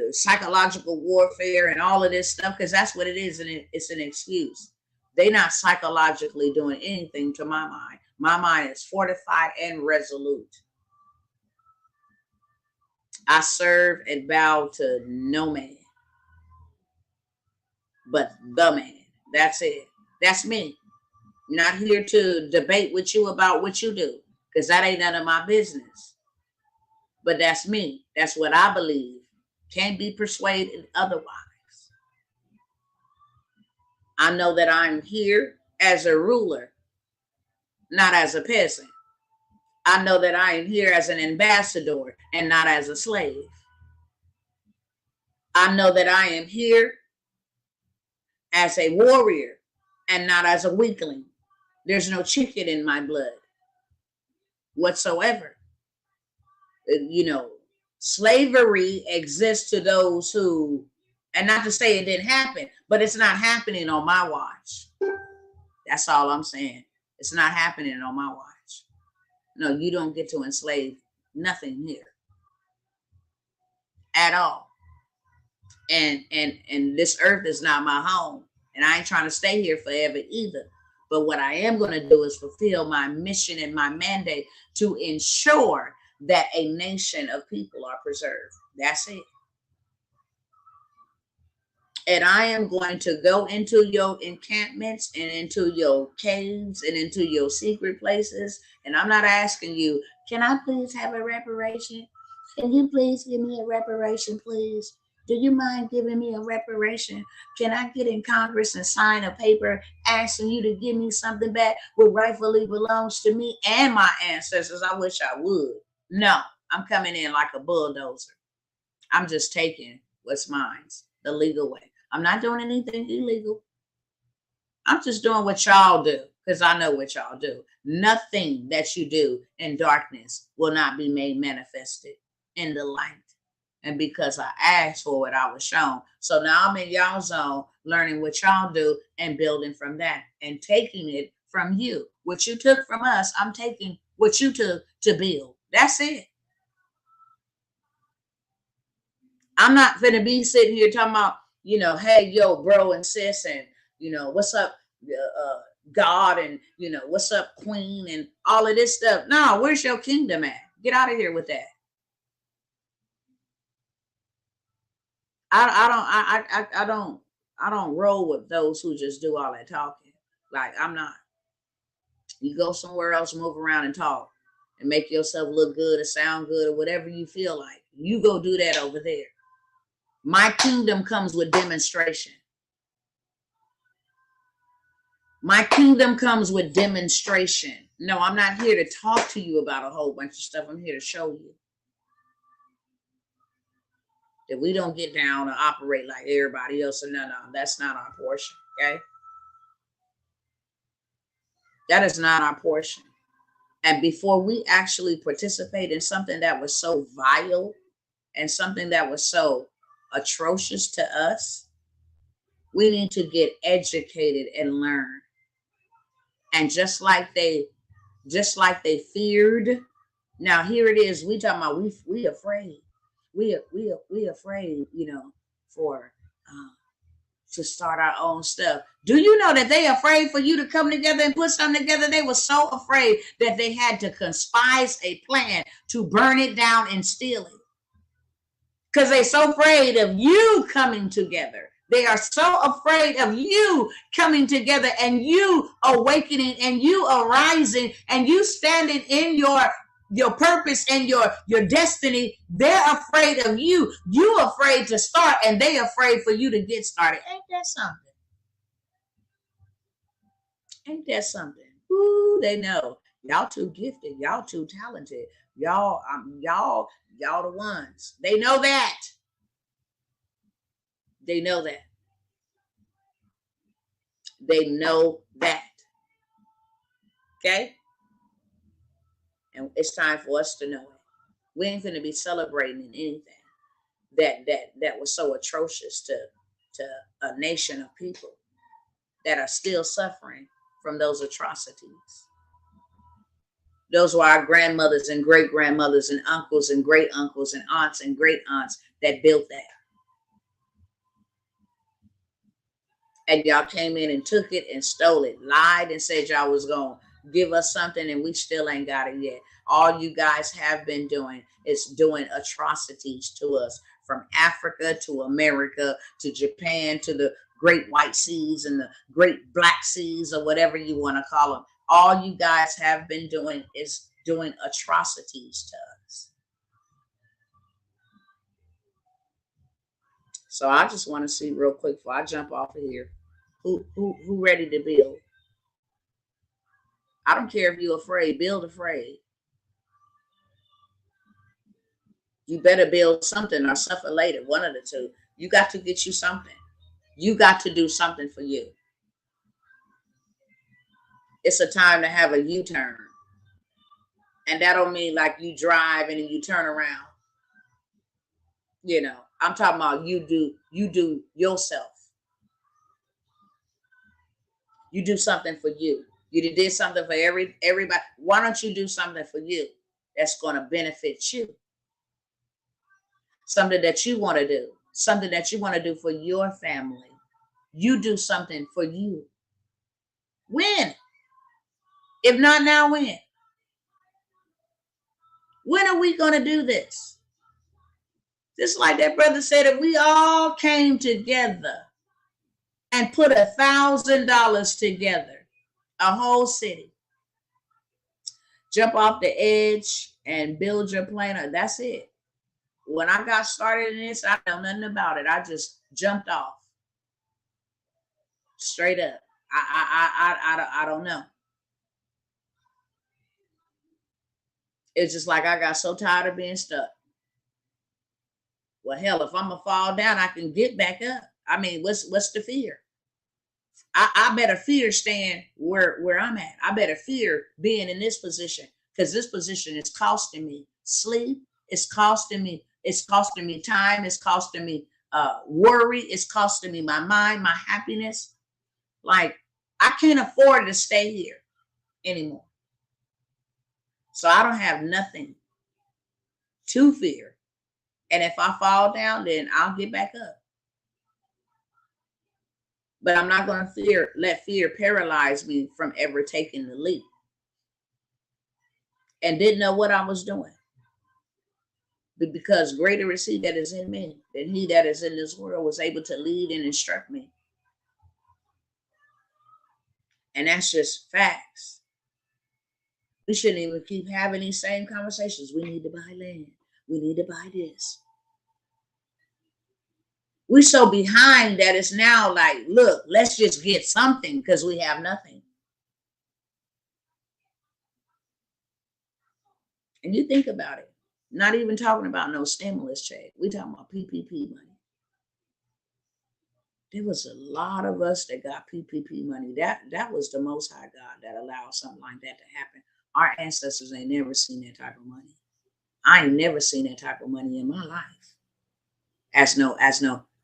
psychological warfare and all of this stuff, because that's what it is, and it's an excuse. They're not psychologically doing anything to my mind. My mind is fortified and resolute. I serve and bow to no man but the man. That's it. That's me. I'm not here to debate with you about what you do, because that ain't none of my business. But that's me. That's what I believe. Can't be persuaded otherwise. I know that I'm here as a ruler, not as a peasant. I know that I am here as an ambassador and not as a slave. I know that I am here as a warrior and not as a weakling. There's no chicken in my blood whatsoever. Slavery exists to those who, and not to say it didn't happen, but it's not happening on my watch. That's all I'm saying. It's not happening on my watch. No, you don't get to enslave nothing here at all. And this earth is not my home, and I ain't trying to stay here forever either. But what I am going to do is fulfill my mission and my mandate to ensure that a nation of people are preserved. That's it. And I am going to go into your encampments and into your caves and into your secret places. And I'm not asking you, can I please have a reparation? Can you please give me a reparation, please? Do you mind giving me a reparation? Can I get in Congress and sign a paper asking you to give me something back what rightfully belongs to me and my ancestors? I wish I would. No, I'm coming in like a bulldozer. I'm just taking what's mine the legal way. I'm not doing anything illegal. I'm just doing what y'all do, because I know what y'all do. Nothing that you do in darkness will not be made manifested in the light. And because I asked for it, I was shown. So now I'm in y'all zone, learning what y'all do and building from that and taking it from you. What you took from us, I'm taking what you took to build. That's it. I'm not gonna be sitting here talking about, hey, yo, bro and sis, and what's up, God, and what's up, Queen, and all of this stuff. No, where's your kingdom at? Get out of here with that. I don't roll with those who just do all that talking. Like, I'm not. You go somewhere else, move around and talk and make yourself look good or sound good or whatever you feel like. You go do that over there. My kingdom comes with demonstration. My kingdom comes with demonstration. No, I'm not here to talk to you about a whole bunch of stuff. I'm here to show you that we don't get down or operate like everybody else. And no, that's not our portion. Okay. That is not our portion. And before we actually participate in something that was so vile and something that was so atrocious to us, we need to get educated and learn. And just like they feared, now here it is. We talking about we afraid. We afraid, for to start our own stuff. Do you know that they afraid for you to come together and put something together? They were so afraid that they had to conspire a plan to burn it down and steal it. Because they're so afraid of you coming together. They are so afraid of you coming together and you awakening and you arising and you standing in your purpose and your destiny. They're afraid of you. You afraid to start and they afraid for you to get started. Ain't that something? Ain't that something? Ooh, they know. Y'all too gifted. Y'all too talented. Y'all the ones. They know that. They know that. They know that. Okay? And it's time for us to know it. We ain't going to be celebrating anything that was so atrocious to a nation of people that are still suffering from those atrocities. Those were our grandmothers and great grandmothers and uncles and great uncles and aunts and great aunts that built that. And y'all came in and took it and stole it, lied and said y'all was going to give us something and we still ain't got it yet. All you guys have been doing is doing atrocities to us, from Africa to America to Japan to the Great White Seas and the Great Black Seas, or whatever you want to call them. All you guys have been doing is doing atrocities to us. So I just want to see real quick before I jump off of here, who ready to build? I don't care if you're afraid, build afraid. You better build something or suffer later, one of the two. You got to get you something. You got to do something for you. It's a time to have a U-turn. And that don't mean like you drive and then you turn around. I'm talking about you do yourself. You do something for you. You did something for everybody. Why don't you do something for you that's going to benefit you? Something that you want to do. Something that you want to do for your family. You do something for you. When? If not now, when? When are we going to do this? Just like that brother said, if we all came together and put $1,000 together, a whole city, jump off the edge and build your plane, that's it. When I got started in this, I know nothing about it. I just jumped off. Straight up. I don't know. It's just like I got so tired of being stuck. Well, hell, if I'm gonna fall down, I can get back up. I mean, what's the fear? I better fear staying where I'm at. I better fear being in this position, because this position is costing me sleep. It's costing me time. It's costing me worry. It's costing me my mind, my happiness. Like, I can't afford to stay here. anymore. So I don't have nothing to fear. And if I fall down, then I'll get back up. But I'm not going to let fear paralyze me from ever taking the leap. And didn't know what I was doing. Because greater is he that is in me than he that is in this world, was able to lead and instruct me. And that's just facts. We shouldn't even keep having these same conversations. We need to buy land. We need to buy this. We're so behind that it's now like, look, let's just get something because we have nothing. And you think about it. Not even talking about no stimulus check. We talking about PPP money. There was a lot of us that got PPP money. That was the Most High God that allowed something like that to happen. Our ancestors ain't never seen that type of money. I ain't never seen that type of money in my life.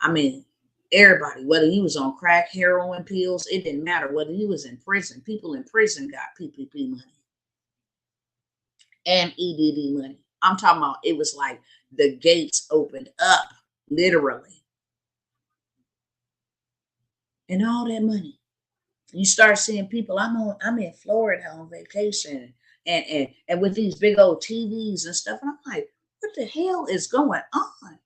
I mean, everybody, whether he was on crack, heroin, pills, it didn't matter. Whether he was in prison, people in prison got PPP money and EDD money. I'm talking about, it was like the gates opened up, literally. And all that money. You start seeing people, I'm in Florida on vacation and with these big old TVs and stuff. And I'm like, what the hell is going on?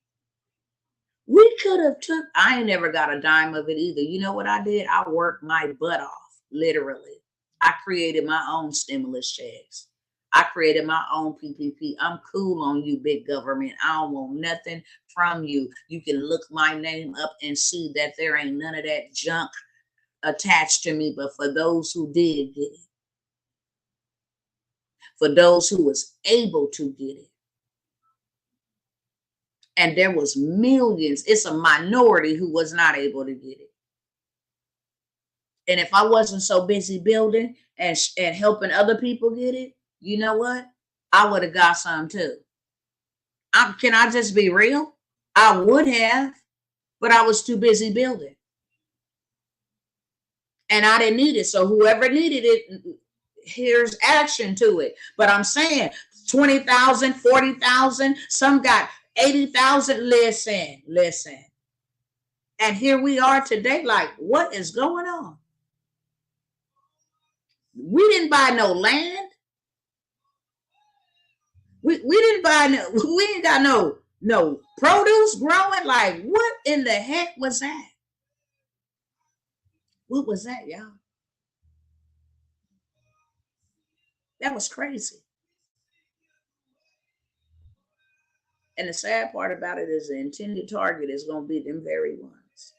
We could have I ain't never got a dime of it either. You know what I did? I worked my butt off, literally. I created my own stimulus checks. I created my own PPP. I'm cool on you, big government. I don't want nothing from you. You can look my name up and see that there ain't none of that junk attached to me. But for those who did get it, for those who was able to get it, and there was millions, it's a minority who was not able to get it. And if I wasn't so busy building and helping other people get it, you know what? I would have got some too. Can I just be real? I would have, but I was too busy building. And I didn't need it. So whoever needed it, here's action to it. But I'm saying 20,000, 40,000, some got 80,000. Listen. And here we are today, like, what is going on? We didn't buy no land. We didn't buy we ain't got no produce growing. Like, what in the heck was that? What was that, y'all? That was crazy. And the sad part about it is the intended target is going to be them very ones.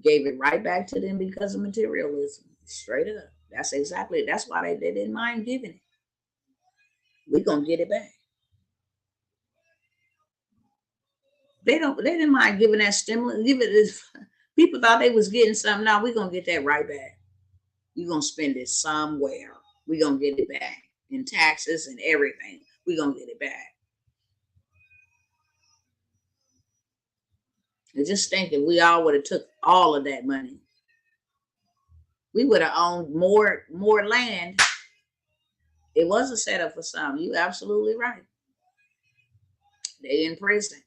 Gave it right back to them because of materialism. Straight up. That's why they didn't mind giving it. We're going to get it back. They didn't mind giving that stimulus. People thought they was getting something. Now we're going to get that right back. You're going to spend it somewhere. We're going to get it back in taxes and everything. We're going to get it back. And just thinking we all would have took all of that money. We would have owned more land. It was a setup for some. You absolutely right. They in prison.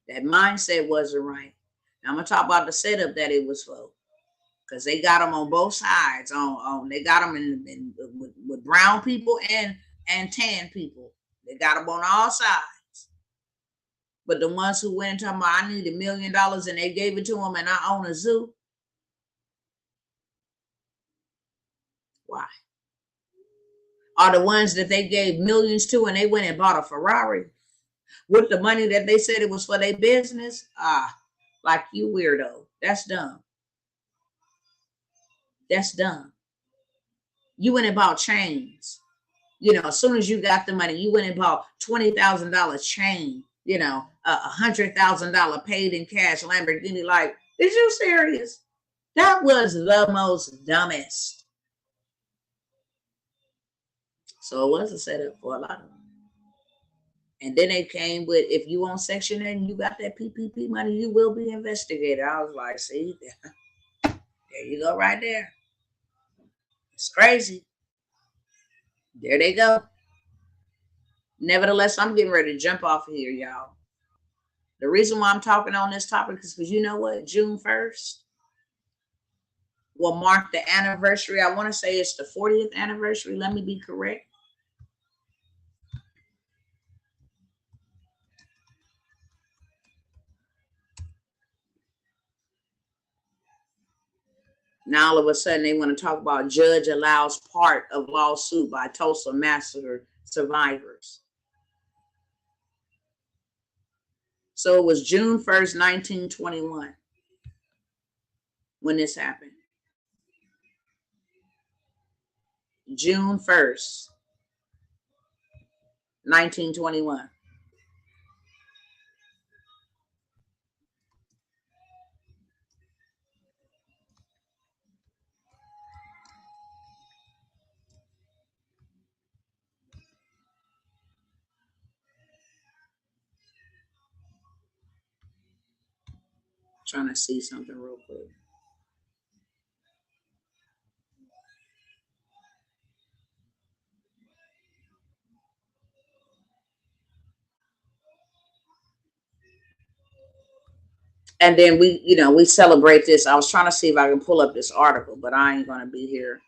That mindset wasn't right. Now I'm gonna talk about the setup that it was for, because they got them on both sides. They got them with brown people and tan people. They got them on all sides. But the ones who went and talking about, I need $1 million and they gave it to them, and I own a zoo. Why? Are the ones that they gave millions to and they went and bought a Ferrari with the money that they said it was for their business? Like, you weirdo. That's dumb. That's dumb. You went and bought chains. As soon as you got the money, you went and bought $20,000 chain, $100,000 paid in cash Lamborghini. Like, is you serious? That was the most dumbest. So it was a setup for a lot of them. And then they came with, if you on Section 8 and you got that PPP money, you will be investigated. I was like, see, there you go right there. It's crazy. There they go. Nevertheless, I'm getting ready to jump off of here, y'all. The reason why I'm talking on this topic is because you know what? June 1st will mark the anniversary. I want to say it's the 40th anniversary. Let me be correct. Now all of a sudden they want to talk about judge allows part of lawsuit by Tulsa massacre survivors. So it was June 1st, 1921 when this happened. June 1st, 1921. Trying to see something real quick. And then we celebrate this. I was trying to see if I can pull up this article, but I ain't going to be here.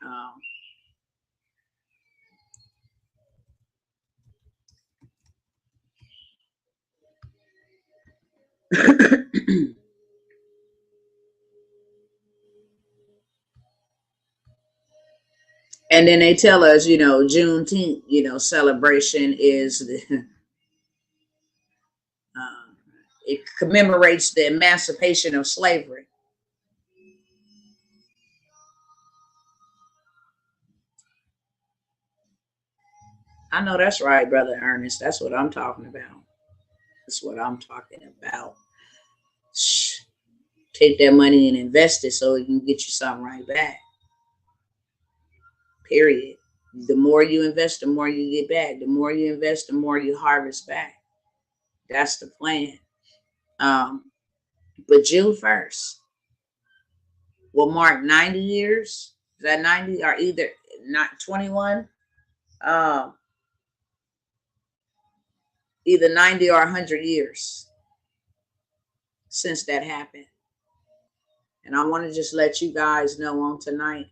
And then they tell us, Juneteenth, celebration is the, it commemorates the emancipation of slavery. I know that's right, Brother Ernest. That's what I'm talking about. That's what I'm talking about. Shh. Take that money and invest it so it can get you something right back. Period. The more you invest, the more you get back. The more you invest, the more you harvest back. That's the plan. Um, but June 1st will mark 90 years. Is that 90 or either not 21? Um, Either 90 or 100 years since that happened. And I want to just let you guys know on tonight,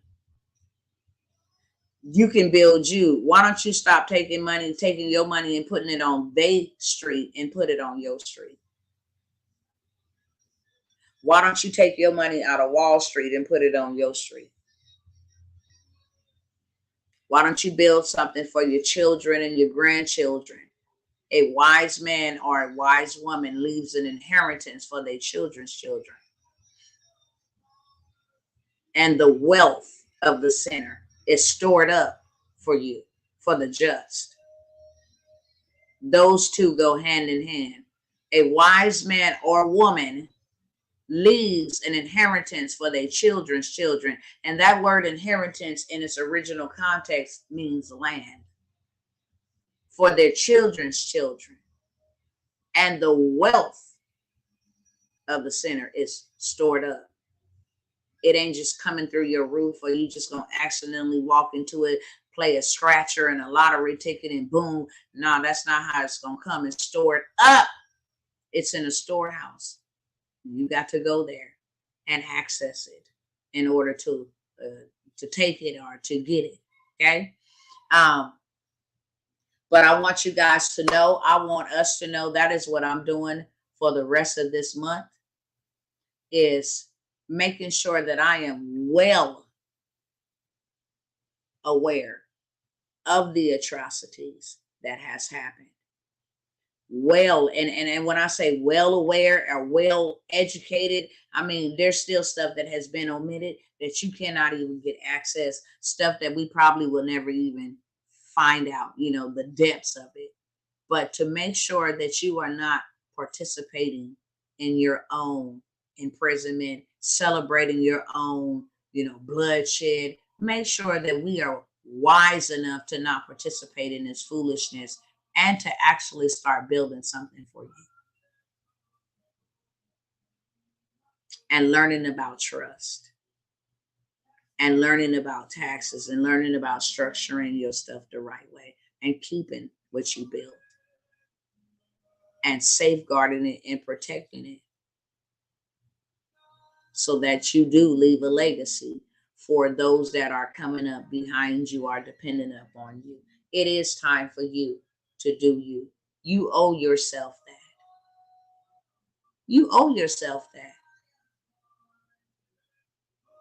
you can build you. Why don't you stop taking your money and putting it on Bay Street and put it on your street? Why don't you take your money out of Wall Street and put it on your street? Why don't you build something for your children and your grandchildren? A wise man or a wise woman leaves an inheritance for their children's children. And the wealth of the sinner is stored up for you, for the just. Those two go hand in hand. A wise man or woman leaves an inheritance for their children's children. And that word inheritance in its original context means land. For their children's children. And the wealth of the sinner is stored up. It ain't just coming through your roof or you just gonna accidentally walk into it, play a scratcher and a lottery ticket and boom. No, that's not how it's gonna come. It's stored up. It's in a storehouse. You got to go there and access it in order to take it or to get it. Okay. But I want you guys to know, I want us to know that is what I'm doing for the rest of this month is making sure that I am well aware of the atrocities that has happened. Well, and when I say well aware or well educated, I mean there's still stuff that has been omitted that you cannot even get access, stuff that we probably will never even find out, the depths of it. But to make sure that you are not participating in your own imprisonment, celebrating your own, bloodshed, make sure that we are wise enough to not participate in this foolishness and to actually start building something for you and learning about trust and learning about taxes and learning about structuring your stuff the right way and keeping what you build and safeguarding it and protecting it so that you do leave a legacy for those that are coming up behind you, are dependent upon you. It is time for you to do you. You owe yourself that. You owe yourself that.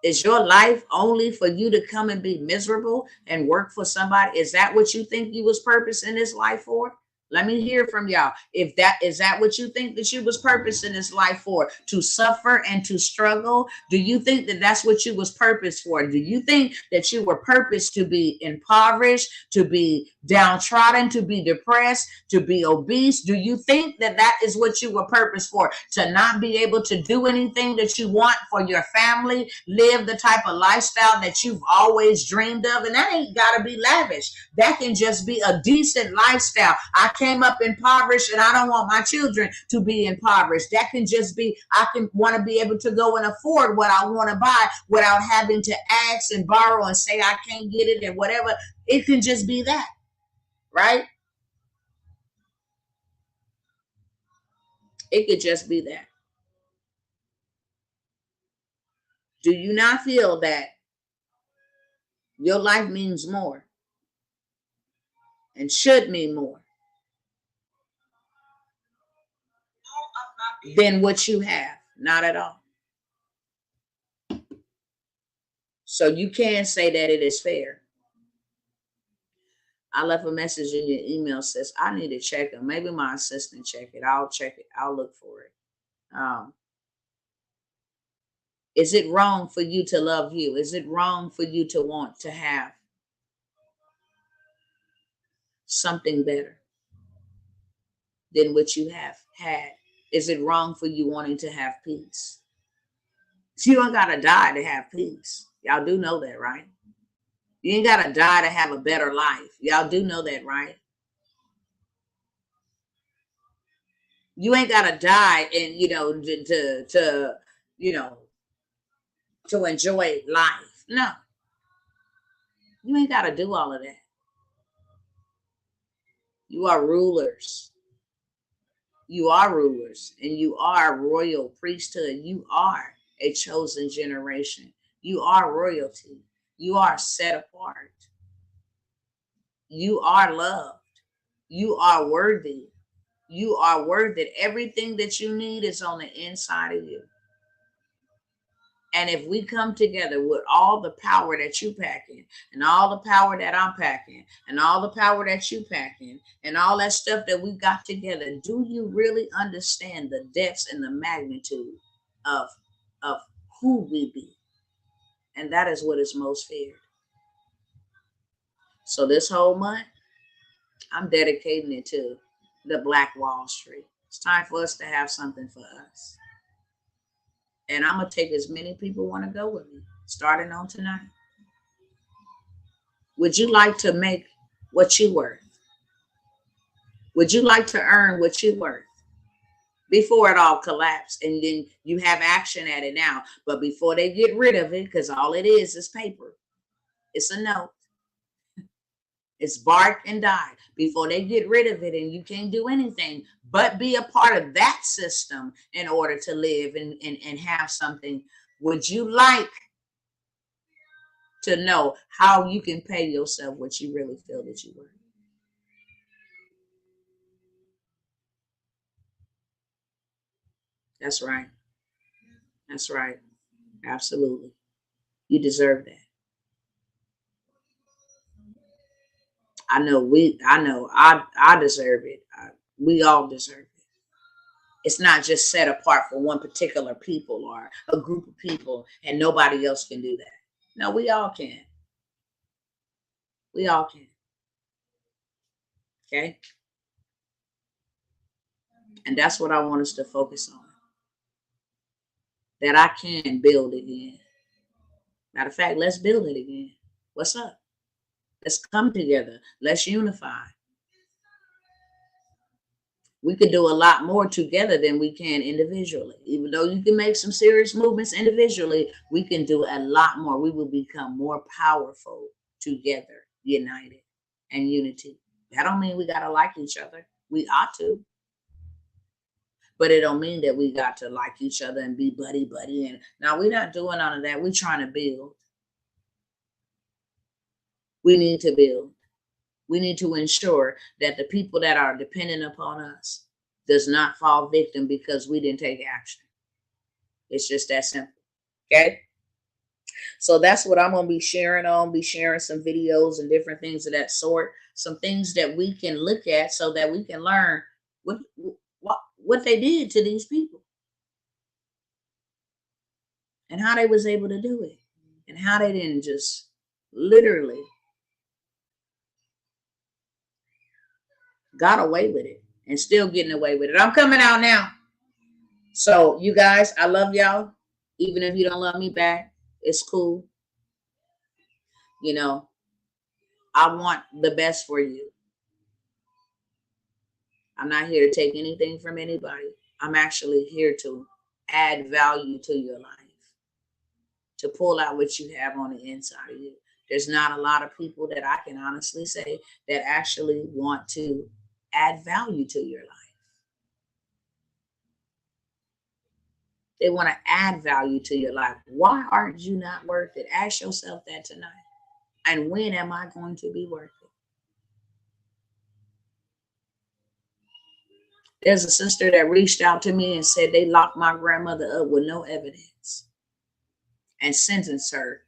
Is your life only for you to come and be miserable and work for somebody? Is that what you think you was purpose in this life for? Let me hear from y'all. If that is that what you think that you was purpose in this life for, to suffer and to struggle? Do you think that that's what you was purpose for? Do you think that you were purpose to be impoverished, to be downtrodden, to be depressed, to be obese? Do you think that that is what you were purpose for? To not be able to do anything that you want for your family, live the type of lifestyle that you've always dreamed of? And that ain't got to be lavish. That can just be a decent lifestyle. I came up impoverished and I don't want my children to be impoverished. That can just be, I can want to be able to go and afford what I want to buy without having to ask and borrow and say I can't get it and whatever. It can just be that, right? It could just be that. Do you not feel that your life means more and should mean more than what you have? Not at all. So you can say that it is fair. I left a message in your email, says I need to check it. Maybe my assistant check it. I'll check it. I'll look for it. Is it wrong for you to love you? Is it wrong for you to want to have something better than what you have had? Is it wrong for you wanting to have peace? You don't gotta die to have peace. Y'all do know that, right? You ain't gotta die to have a better life. Y'all do know that, right? You ain't gotta die and to you know to enjoy life. No, you ain't gotta do all of that. You are rulers. You are rulers, and you are royal priesthood. You are a chosen generation. You are royalty. You are set apart. You are loved. You are worthy. You are worth it. Everything that you need is on the inside of you. And if we come together with all the power that you pack in, and all the power that I'm packing, and all the power that you packing, and all that stuff that we got together, do you really understand the depths and the magnitude of of who we be? And that is what is most feared. So this whole month, I'm dedicating it to the Black Wall Street. It's time for us to have something for us. And I'm gonna take as many people want to go with me, starting on tonight. Would you like to make what you worth? Would you like to earn what you worth before it all collapsed? And then you have action at it now. But before they get rid of it, because all it is paper. It's a note. It's bark and die. Before they get rid of it, and you can't do anything but be a part of that system in order to live and have something. Would you like to know how you can pay yourself what you really feel that you worth? That's right. That's right. Absolutely. You deserve that. I deserve it. We all deserve it. It's not just set apart for one particular people or a group of people and nobody else can do that. No, we all can. We all can. Okay. And that's what I want us to focus on. That I can build again. Matter of fact, let's build it again. What's up? Let's come together. Let's unify. We could do a lot more together than we can individually. Even though you can make some serious movements individually, we can do a lot more. We will become more powerful together, united and unity. That don't mean we got to like each other. We ought to. But it don't mean that we got to like each other and be buddy buddy. And now we're not doing none of that. We're trying to build. We need to build. We need to ensure that the people that are dependent upon us does not fall victim because we didn't take action. It's just that simple. Okay. So that's what I'm going to be sharing on, be sharing some videos and different things of that sort, some things that we can look at so that we can learn what they did to these people and how they was able to do it and how they didn't just literally got away with it and still getting away with it. I'm coming out now. So you guys, I love y'all. Even if you don't love me back, it's cool. You know, I want the best for you. I'm not here to take anything from anybody. I'm actually here to add value to your life, to pull out what you have on the inside of you. There's not a lot of people that I can honestly say that actually want to add value to your life. They want to add value to your life. Why aren't you not worth it? Ask yourself that tonight. And when am I going to be worth it? There's a sister that reached out to me and said they locked my grandmother up with no evidence and sentenced her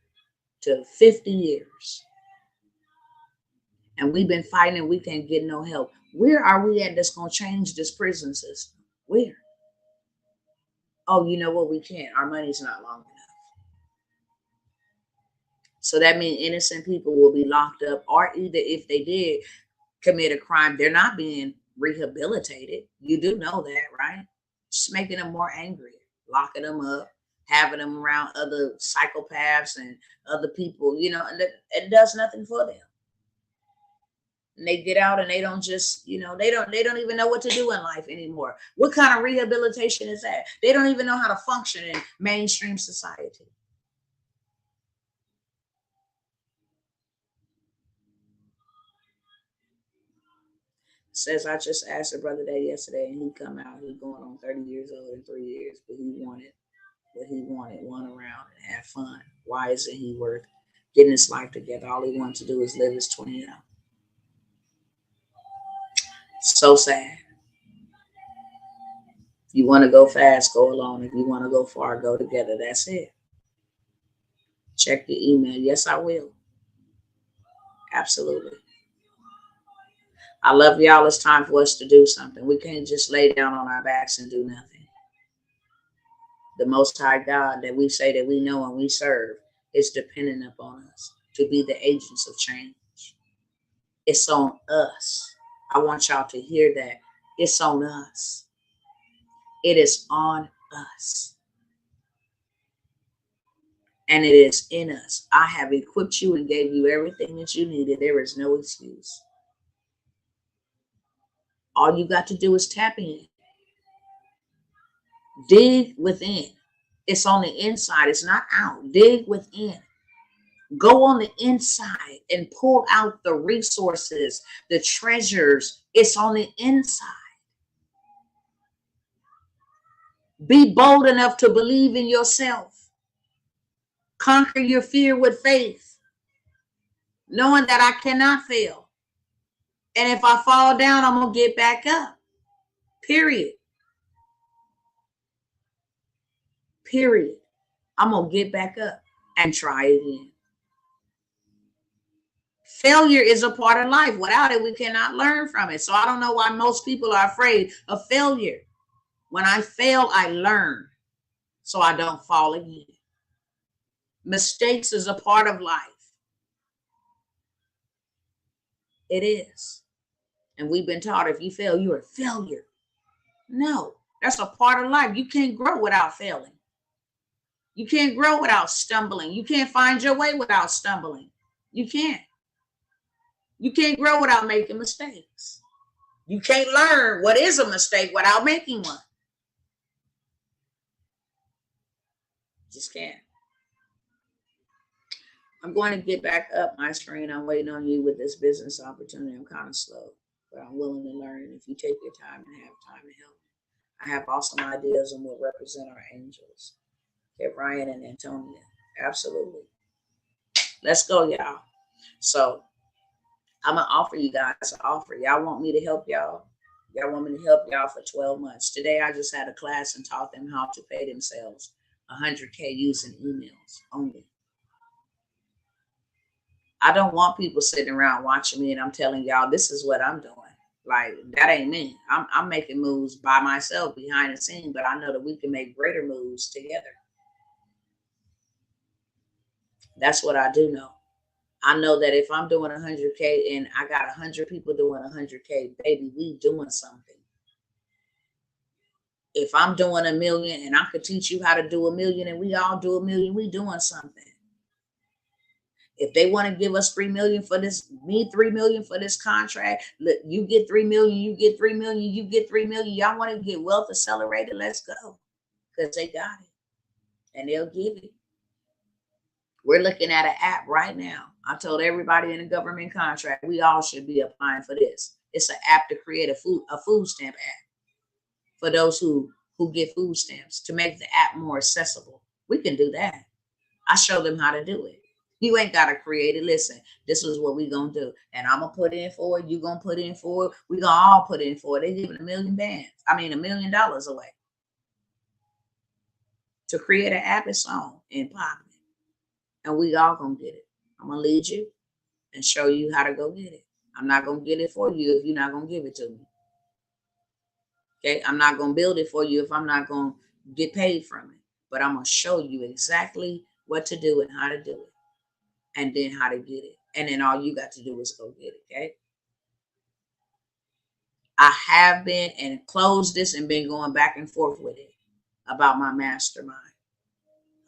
to 50 years. And we've been fighting and we can't get no help. Where are we at that's going to change this prison system? Where? Oh, you know what? We can't. Our money's not long enough. So that means innocent people will be locked up, or either if they did commit a crime, they're not being rehabilitated. You do know that, right? Just making them more angry, locking them up, having them around other psychopaths and other people, you know, and it does nothing for them. And they get out and they don't just, you know, they don't even know what to do in life anymore. What kind of rehabilitation is that? They don't even know how to function in mainstream society. Says I just asked a brother that yesterday and he come out, he going on 30 years old in 3 years, but he wanted what he wanted, one around and have fun. Why isn't he worth getting his life together? All he wants to do is live his 20 out. So sad. If you want to go fast, go alone. If you want to go far, go together. That's it. Check your email. Yes, I will. Absolutely. I love y'all. It's time for us to do something. We can't just lay down on our backs and do nothing. The Most High God that we say that we know and we serve is dependent upon us to be the agents of change. It's on us. I want y'all to hear that. It's on us. It is on us. And it is in us. I have equipped you and gave you everything that you needed. There is no excuse. All you got to do is tap in. Dig within. It's on the inside. It's not out. Dig within. Go on the inside and pull out the resources, the treasures. It's on the inside. Be bold enough to believe in yourself. Conquer your fear with faith, knowing that I cannot fail. And if I fall down, I'm going to get back up. Period. Period. I'm going to get back up and try again. Failure is a part of life. Without it, we cannot learn from it. So I don't know why most people are afraid of failure. When I fail, I learn so I don't fall again. Mistakes is a part of life. It is. And we've been taught if you fail, you're a failure. No, that's a part of life. You can't grow without failing. You can't grow without stumbling. You can't find your way without stumbling. You can't. You can't grow without making mistakes. You can't learn what is a mistake without making one. Just can't. I'm going to get back up my screen. I'm waiting on you with this business opportunity. I'm kind of slow, but I'm willing to learn. And if you take your time and have time to help me, I have awesome ideas and will represent our angels. Okay, Ryan and Antonia. Absolutely. Let's go, y'all. So I'm gonna offer you guys an offer. Y'all want me to help y'all? Y'all want me to help y'all for 12 months. Today I just had a class and taught them how to pay themselves 100K using emails only. I don't want people sitting around watching me and I'm telling y'all this is what I'm doing. Like, that ain't me. I'm making moves by myself behind the scene, but I know that we can make greater moves together. That's what I do know. I know that if I'm doing 100K and I got 100 people doing 100K, baby, we doing something. If I'm doing a million and I could teach you how to do a million and we all do a million, we doing something. If they want to give us 3 million for this, me 3 million for this contract, look, you get 3 million, you get 3 million, you get 3 million. Y'all want to get wealth accelerated? Let's go. Because they got it. And they'll give it. We're looking at an app right now. I told everybody in the government contract, we all should be applying for this. It's an app to create a food stamp app for those who get food stamps, to make the app more accessible. We can do that. I show them how to do it. You ain't got to create it. Listen, this is what we going to do. And I'm going to put in for it. You going to put in for it. We going to all put in for it. They giving $1 million $1 million away to create an app its own and pop it. And we all going to get it. I'm going to lead you and show you how to go get it. I'm not going to get it for you if you're not going to give it to me. Okay, I'm not going to build it for you if I'm not going to get paid from it. But I'm going to show you exactly what to do and how to do it. And then how to get it. And then all you got to do is go get it, okay? I have been and closed this and been going back and forth with it about my mastermind.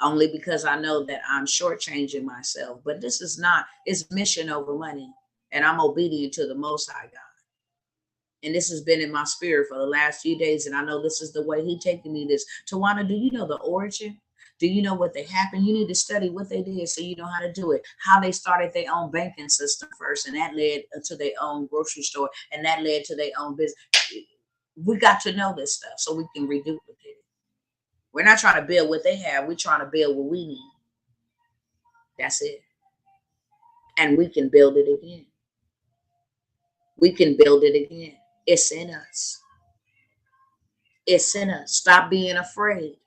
Only because I know that I'm shortchanging myself. But this is not, it's mission over money. And I'm obedient to the Most High God. And this has been in my spirit for the last few days. And I know this is the way He's taking me this. Tawana, do you know the origin? Do you know what they happened? You need to study what they did so you know how to do it. How they started their own banking system first. And that led to their own grocery store. And that led to their own business. We got to know this stuff so we can reduplicate it. We're not trying to build what they have. We're trying to build what we need. That's it. And we can build it again. We can build it again. It's in us. It's in us. Stop being afraid.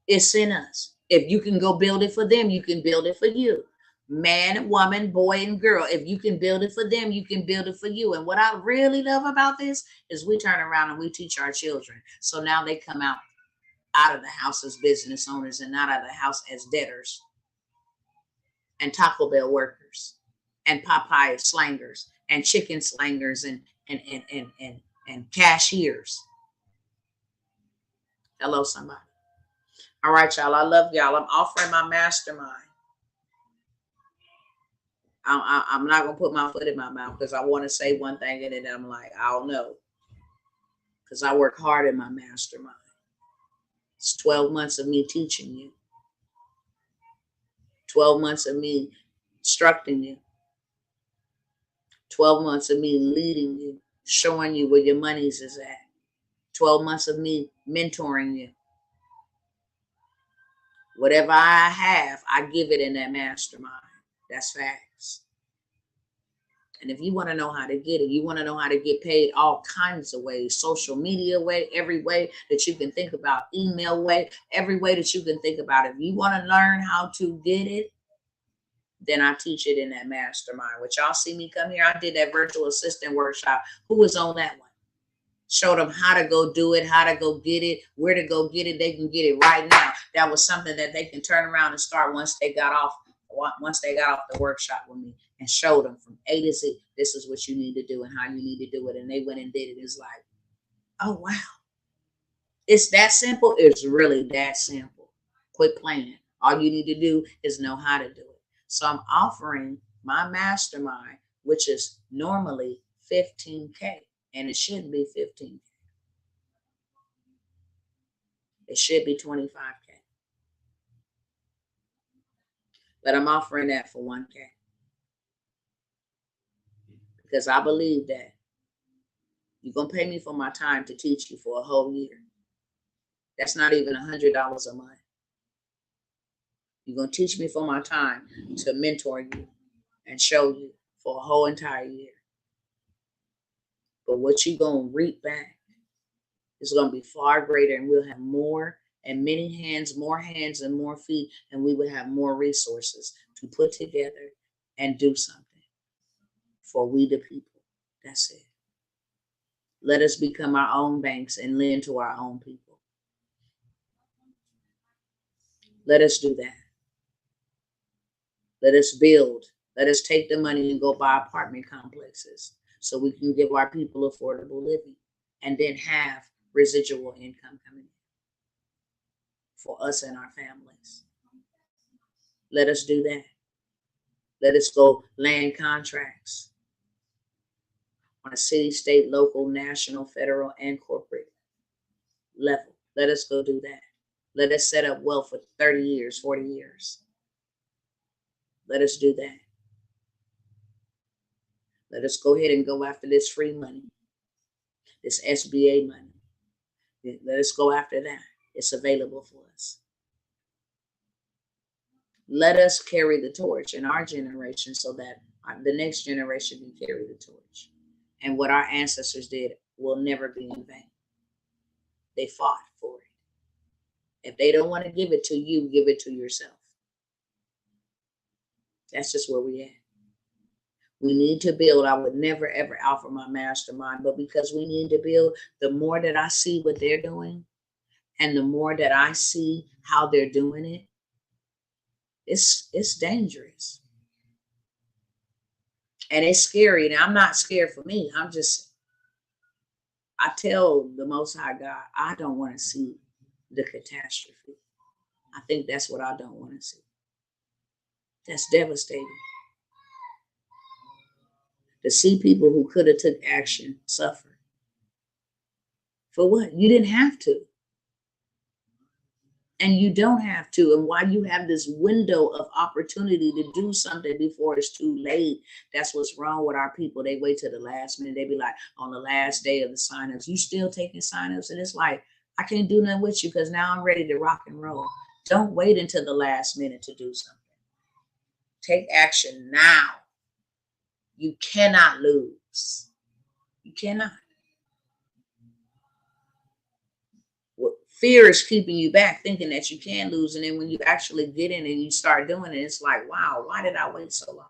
It's in us. If you can go build it for them, you can build it for you. Man, woman, boy, and girl. If you can build it for them, you can build it for you. And what I really love about this is we turn around and we teach our children. So now they come out of the house as business owners and not out of the house as debtors and Taco Bell workers and Popeye slangers and chicken slangers and cashiers. Hello, somebody. All right, y'all. I love y'all. I'm offering my mastermind. I'm not going to put my foot in my mouth because I want to say one thing and then I'm like, I don't know. Because I work hard in my mastermind. It's 12 months of me teaching you. 12 months of me instructing you. 12 months of me leading you, showing you where your money's is at. 12 months of me mentoring you. Whatever I have, I give it in that mastermind. That's facts. And if you want to know how to get it, you want to know how to get paid all kinds of ways, social media way, every way that you can think about, email way, every way that you can think about. If you want to learn how to get it, then I teach it in that mastermind. Which y'all see me come here. I did that virtual assistant workshop. Who was on that one? Showed them how to go do it, how to go get it, where to go get it. They can get it right now. That was something that they can turn around and start once they got off the workshop with me and showed them from A to Z. This is what you need to do and how you need to do it. And they went and did it. It's like, oh, wow. It's that simple. It's really that simple. Quit playing. All you need to do is know how to do it. So I'm offering my mastermind, which is normally $15K. And it shouldn't be 15K. It should be 25K. But I'm offering that for 1K. Because I believe that you're going to pay me for my time to teach you for a whole year. That's not even $100 a month. You're going to teach me for my time to mentor you and show you for a whole entire year. But what you're going to reap back is going to be far greater, and we'll have more and many hands and more feet, and we will have more resources to put together and do something for we the people. That's it. Let us become our own banks and lend to our own people. Let us do that. Let us build. Let us take the money and go buy apartment complexes so we can give our people affordable living and then have residual income coming in for us and our families. Let us do that. Let us go land contracts on a city, state, local, national, federal, and corporate level. Let us go do that. Let us set up wealth for 30 years, 40 years. Let us do that. Let us go ahead and go after this free money, this SBA money. Let us go after that. It's available for us. Let us carry the torch in our generation so that the next generation can carry the torch. And what our ancestors did will never be in vain. They fought for it. If they don't want to give it to you, give it to yourself. That's just where we at. We need to build. I would never, ever offer my mastermind, but because we need to build, the more that I see what they're doing and the more that I see how they're doing it, it's dangerous. And it's scary. And I'm not scared for me. I tell the Most High God, I don't want to see the catastrophe. I think that's what I don't want to see. That's devastating. To see people who could have took action suffer. For what? You didn't have to. And you don't have to. And while you have this window of opportunity to do something before it's too late, that's what's wrong with our people. They wait till the last minute. They be like, on the last day of the signups, you still taking signups? And it's like, I can't do nothing with you because now I'm ready to rock and roll. Don't wait until the last minute to do something. Take action now. You cannot lose. You cannot. Fear is keeping you back, thinking that you can lose. And then when you actually get in and you start doing it, it's like, wow, why did I wait so long?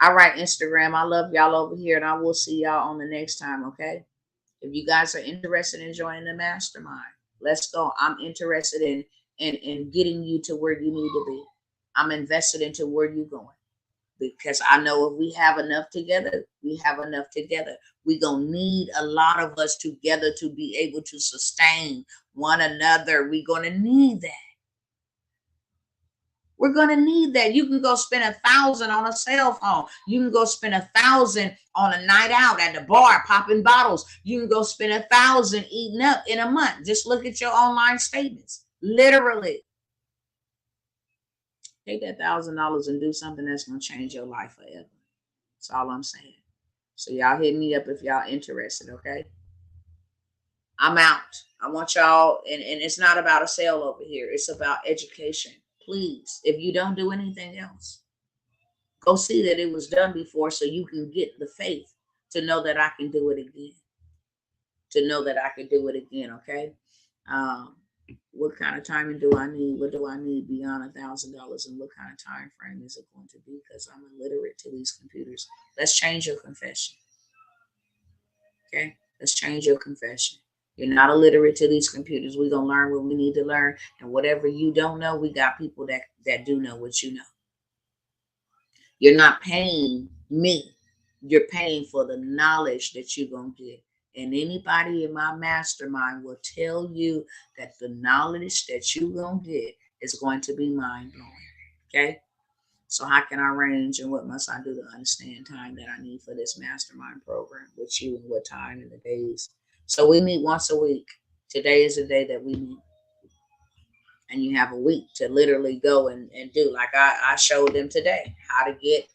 All right, Instagram, I love y'all over here, and I will see y'all on the next time, okay? If you guys are interested in joining the mastermind, let's go. I'm interested in getting you to where you need to be. I'm invested into where you're going. Because I know if we have enough together, we have enough together. We're going to need a lot of us together to be able to sustain one another. We're going to need that. We're going to need that. You can go spend $1,000 on a cell phone. You can go spend $1,000 on a night out at the bar, popping bottles. You can go spend $1,000 eating up in a month. Just look at your online statements. Literally. Take that $1,000 and do something that's going to change your life forever. That's all I'm saying. So y'all hit me up if y'all interested, okay? I'm out. I want y'all, and it's not about a sale over here. It's about education. Please, if you don't do anything else, go see that it was done before so you can get the faith to know that I can do it again. To know that I can do it again, okay? What kind of timing do I need? What do I need beyond $1,000? And what kind of time frame is it going to be? Because I'm illiterate to these computers. Let's change your confession. Okay? Let's change your confession. You're not illiterate to these computers. We're going to learn what we need to learn. And whatever you don't know, we got people that do know what you know. You're not paying me. You're paying for the knowledge that you're going to get. And anybody in my mastermind will tell you that the knowledge that you're going to get is going to be mind-blowing. Okay? So how can I arrange and what must I do to understand time that I need for this mastermind program with you and what time and the days? So we meet once a week. Today is the day that we meet. And you have a week to literally go and do. Like I showed them today how to get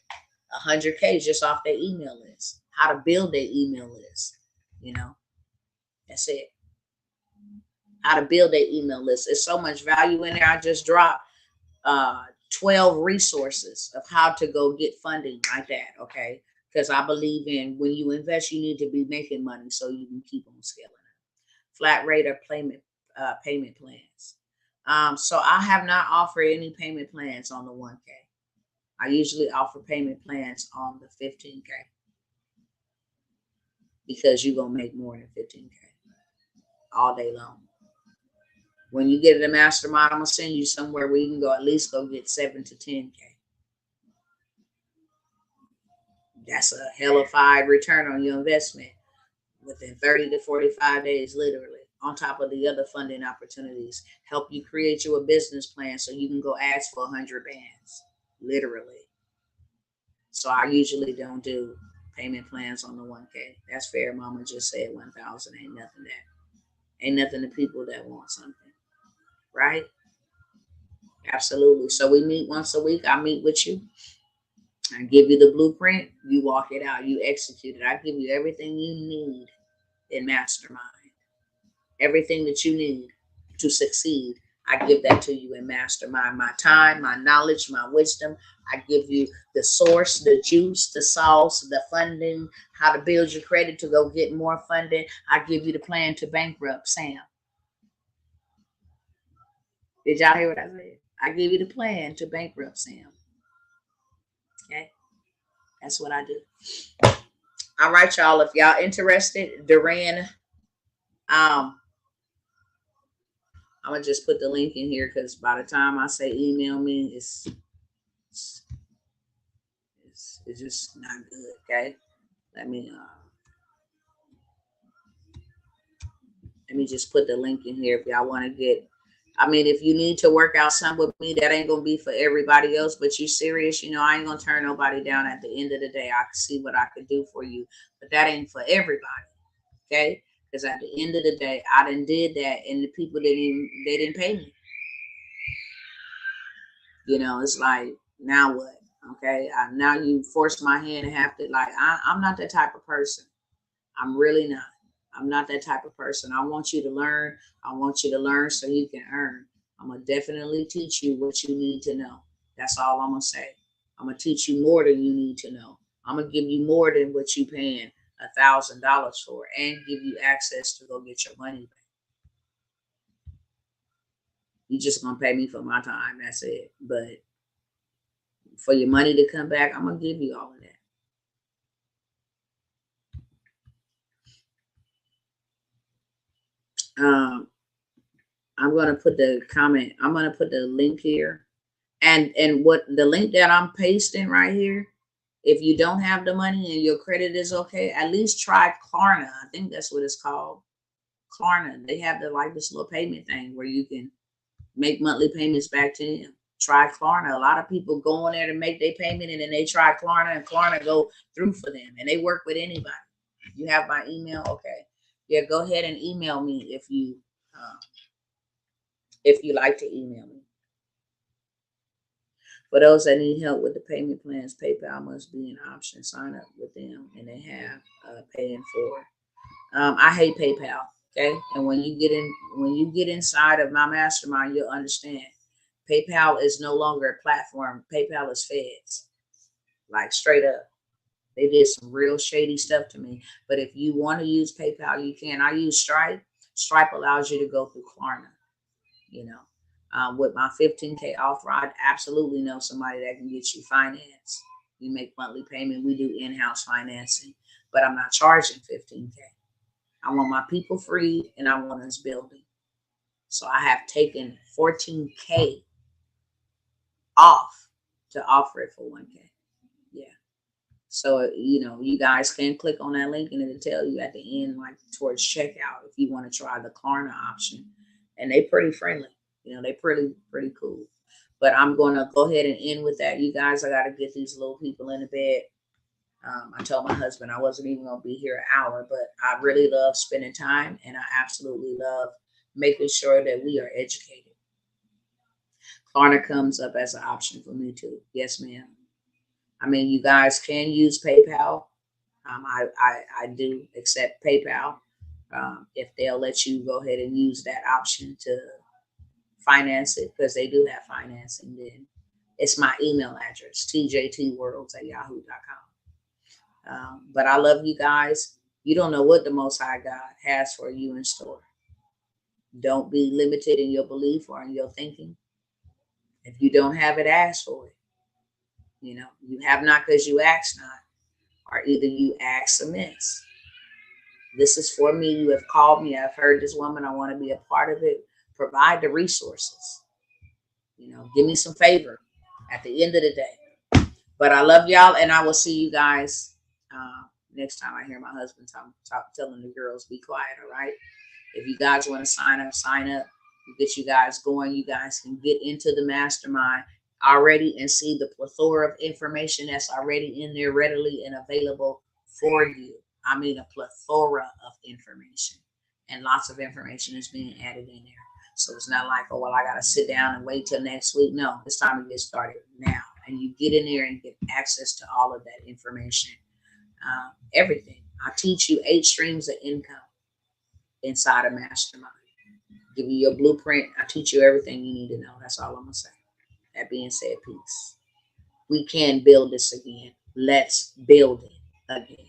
100K just off their email list, how to build their email list. You know, that's it. How to build their email list. There's so much value in there. I just dropped uh 12 resources of how to go get funding like that. Okay. Because I believe in when you invest, you need to be making money so you can keep on scaling it. Flat rate or payment plans. So I have not offered any payment plans on the 1K. I usually offer payment plans on the 15K because you're gonna make more than 15K all day long. When you get in the mastermind, I'm gonna send you somewhere where you can go at least go get 7 to 10K. That's a hellified return on your investment within 30 to 45 days, literally, on top of the other funding opportunities. Help you create you a business plan so you can go ask for 100 bands, literally. So I usually don't do payment plans on the 1K. That's fair. Mama just said 1,000. Ain't nothing to people that want something, right? Absolutely. So we meet once a week. I meet with you. I give you the blueprint. You walk it out. You execute it. I give you everything you need in mastermind. Everything that you need to succeed, I give that to you in mastermind. My time, my knowledge, my wisdom. I give you the source, the juice, the sauce, the funding, how to build your credit to go get more funding. I give you the plan to bankrupt Sam. Did y'all hear what I said? I give you the plan to bankrupt Sam. Okay, that's what I do. All right, y'all. If y'all interested, Duran, I'm gonna just put the link in here because by the time I say email me, it's, it's just not good. Okay, let me uh, let me just put the link in here if y'all want to get. I mean, if you need to work out something with me, that ain't gonna be for everybody else. But you serious, I ain't gonna turn nobody down. At the end of the day, I can see what I could do for you, but that ain't for everybody. Okay, because at the end of the day, I done did that, and the people they didn't pay me. It's like, now what? Okay, now you force my hand and have to, like, I'm not that type of person. I'm really not. I'm not that type of person. I want you to learn. I want you to learn so you can earn. I'm going to definitely teach you what you need to know. That's all I'm going to say. I'm going to teach you more than you need to know. I'm going to give you more than what you paying $1,000 for and give you access to go get your money back. You just going to pay me for my time. That's it. But for your money to come back, I'm going to give you all of that. I'm going to put the comment. I'm going to put the link here. And what the link that I'm pasting right here, if you don't have the money and your credit is okay, at least try Klarna. I think that's what it's called. Klarna. They have this little payment thing where you can make monthly payments back to them. Try Klarna. A lot of people go in there to make their payment and then they try Klarna and Klarna go through for them. And they work with anybody. You have my email? Okay. Yeah, go ahead and email me if you like to email me. For those that need help with the payment plans, PayPal must be an option. Sign up with them, and they have paying for. I hate PayPal. Okay, and when you get inside of my mastermind, you'll understand. PayPal is no longer a platform. PayPal is feds, like straight up. They did some real shady stuff to me. But if you want to use PayPal, you can. I use Stripe. Stripe allows you to go through Klarna. With my 15K offer, I absolutely know somebody that can get you finance. You make monthly payment. We do in-house financing, but I'm not charging 15K. I want my people free and I want us building. So I have taken 14K off to offer it for 1K. Yeah. So, you guys can click on that link and it'll tell you at the end, like towards checkout, if you want to try the Klarna option. And they pretty friendly. They're pretty cool. But I'm going to go ahead and end with that. You guys, I got to get these little people in the bed. I told my husband I wasn't even going to be here an hour, but I really love spending time, and I absolutely love making sure that we are educated. Klarna comes up as an option for me too. Yes, ma'am. I mean, you guys can use PayPal. I do accept PayPal. If they'll let you go ahead and use that option to finance it, because they do have financing, then it's my email address, tjtworlds@yahoo.com. But I love you guys. You don't know what the Most High God has for you in store. Don't be limited in your belief or in your thinking. If you don't have it, ask for it. You have not because you ask not, or either you ask amiss. This is for me. You have called me. I've heard this woman. I want to be a part of it. Provide the resources. Give me some favor at the end of the day. But I love y'all, and I will see you guys next time I hear my husband telling the girls, be quiet, all right? If you guys want to sign up, sign up. We'll get you guys going. You guys can get into the mastermind already and see the plethora of information that's already in there, readily and available for you. I mean, a plethora of information, and lots of information is being added in there. So it's not like, oh, well, I got to sit down and wait till next week. No, it's time to get started now. And you get in there and get access to all of that information, everything. I teach you 8 streams of income inside a mastermind. Give you your blueprint. I teach you everything you need to know. That's all I'm going to say. That being said, peace. We can build this again. Let's build it again.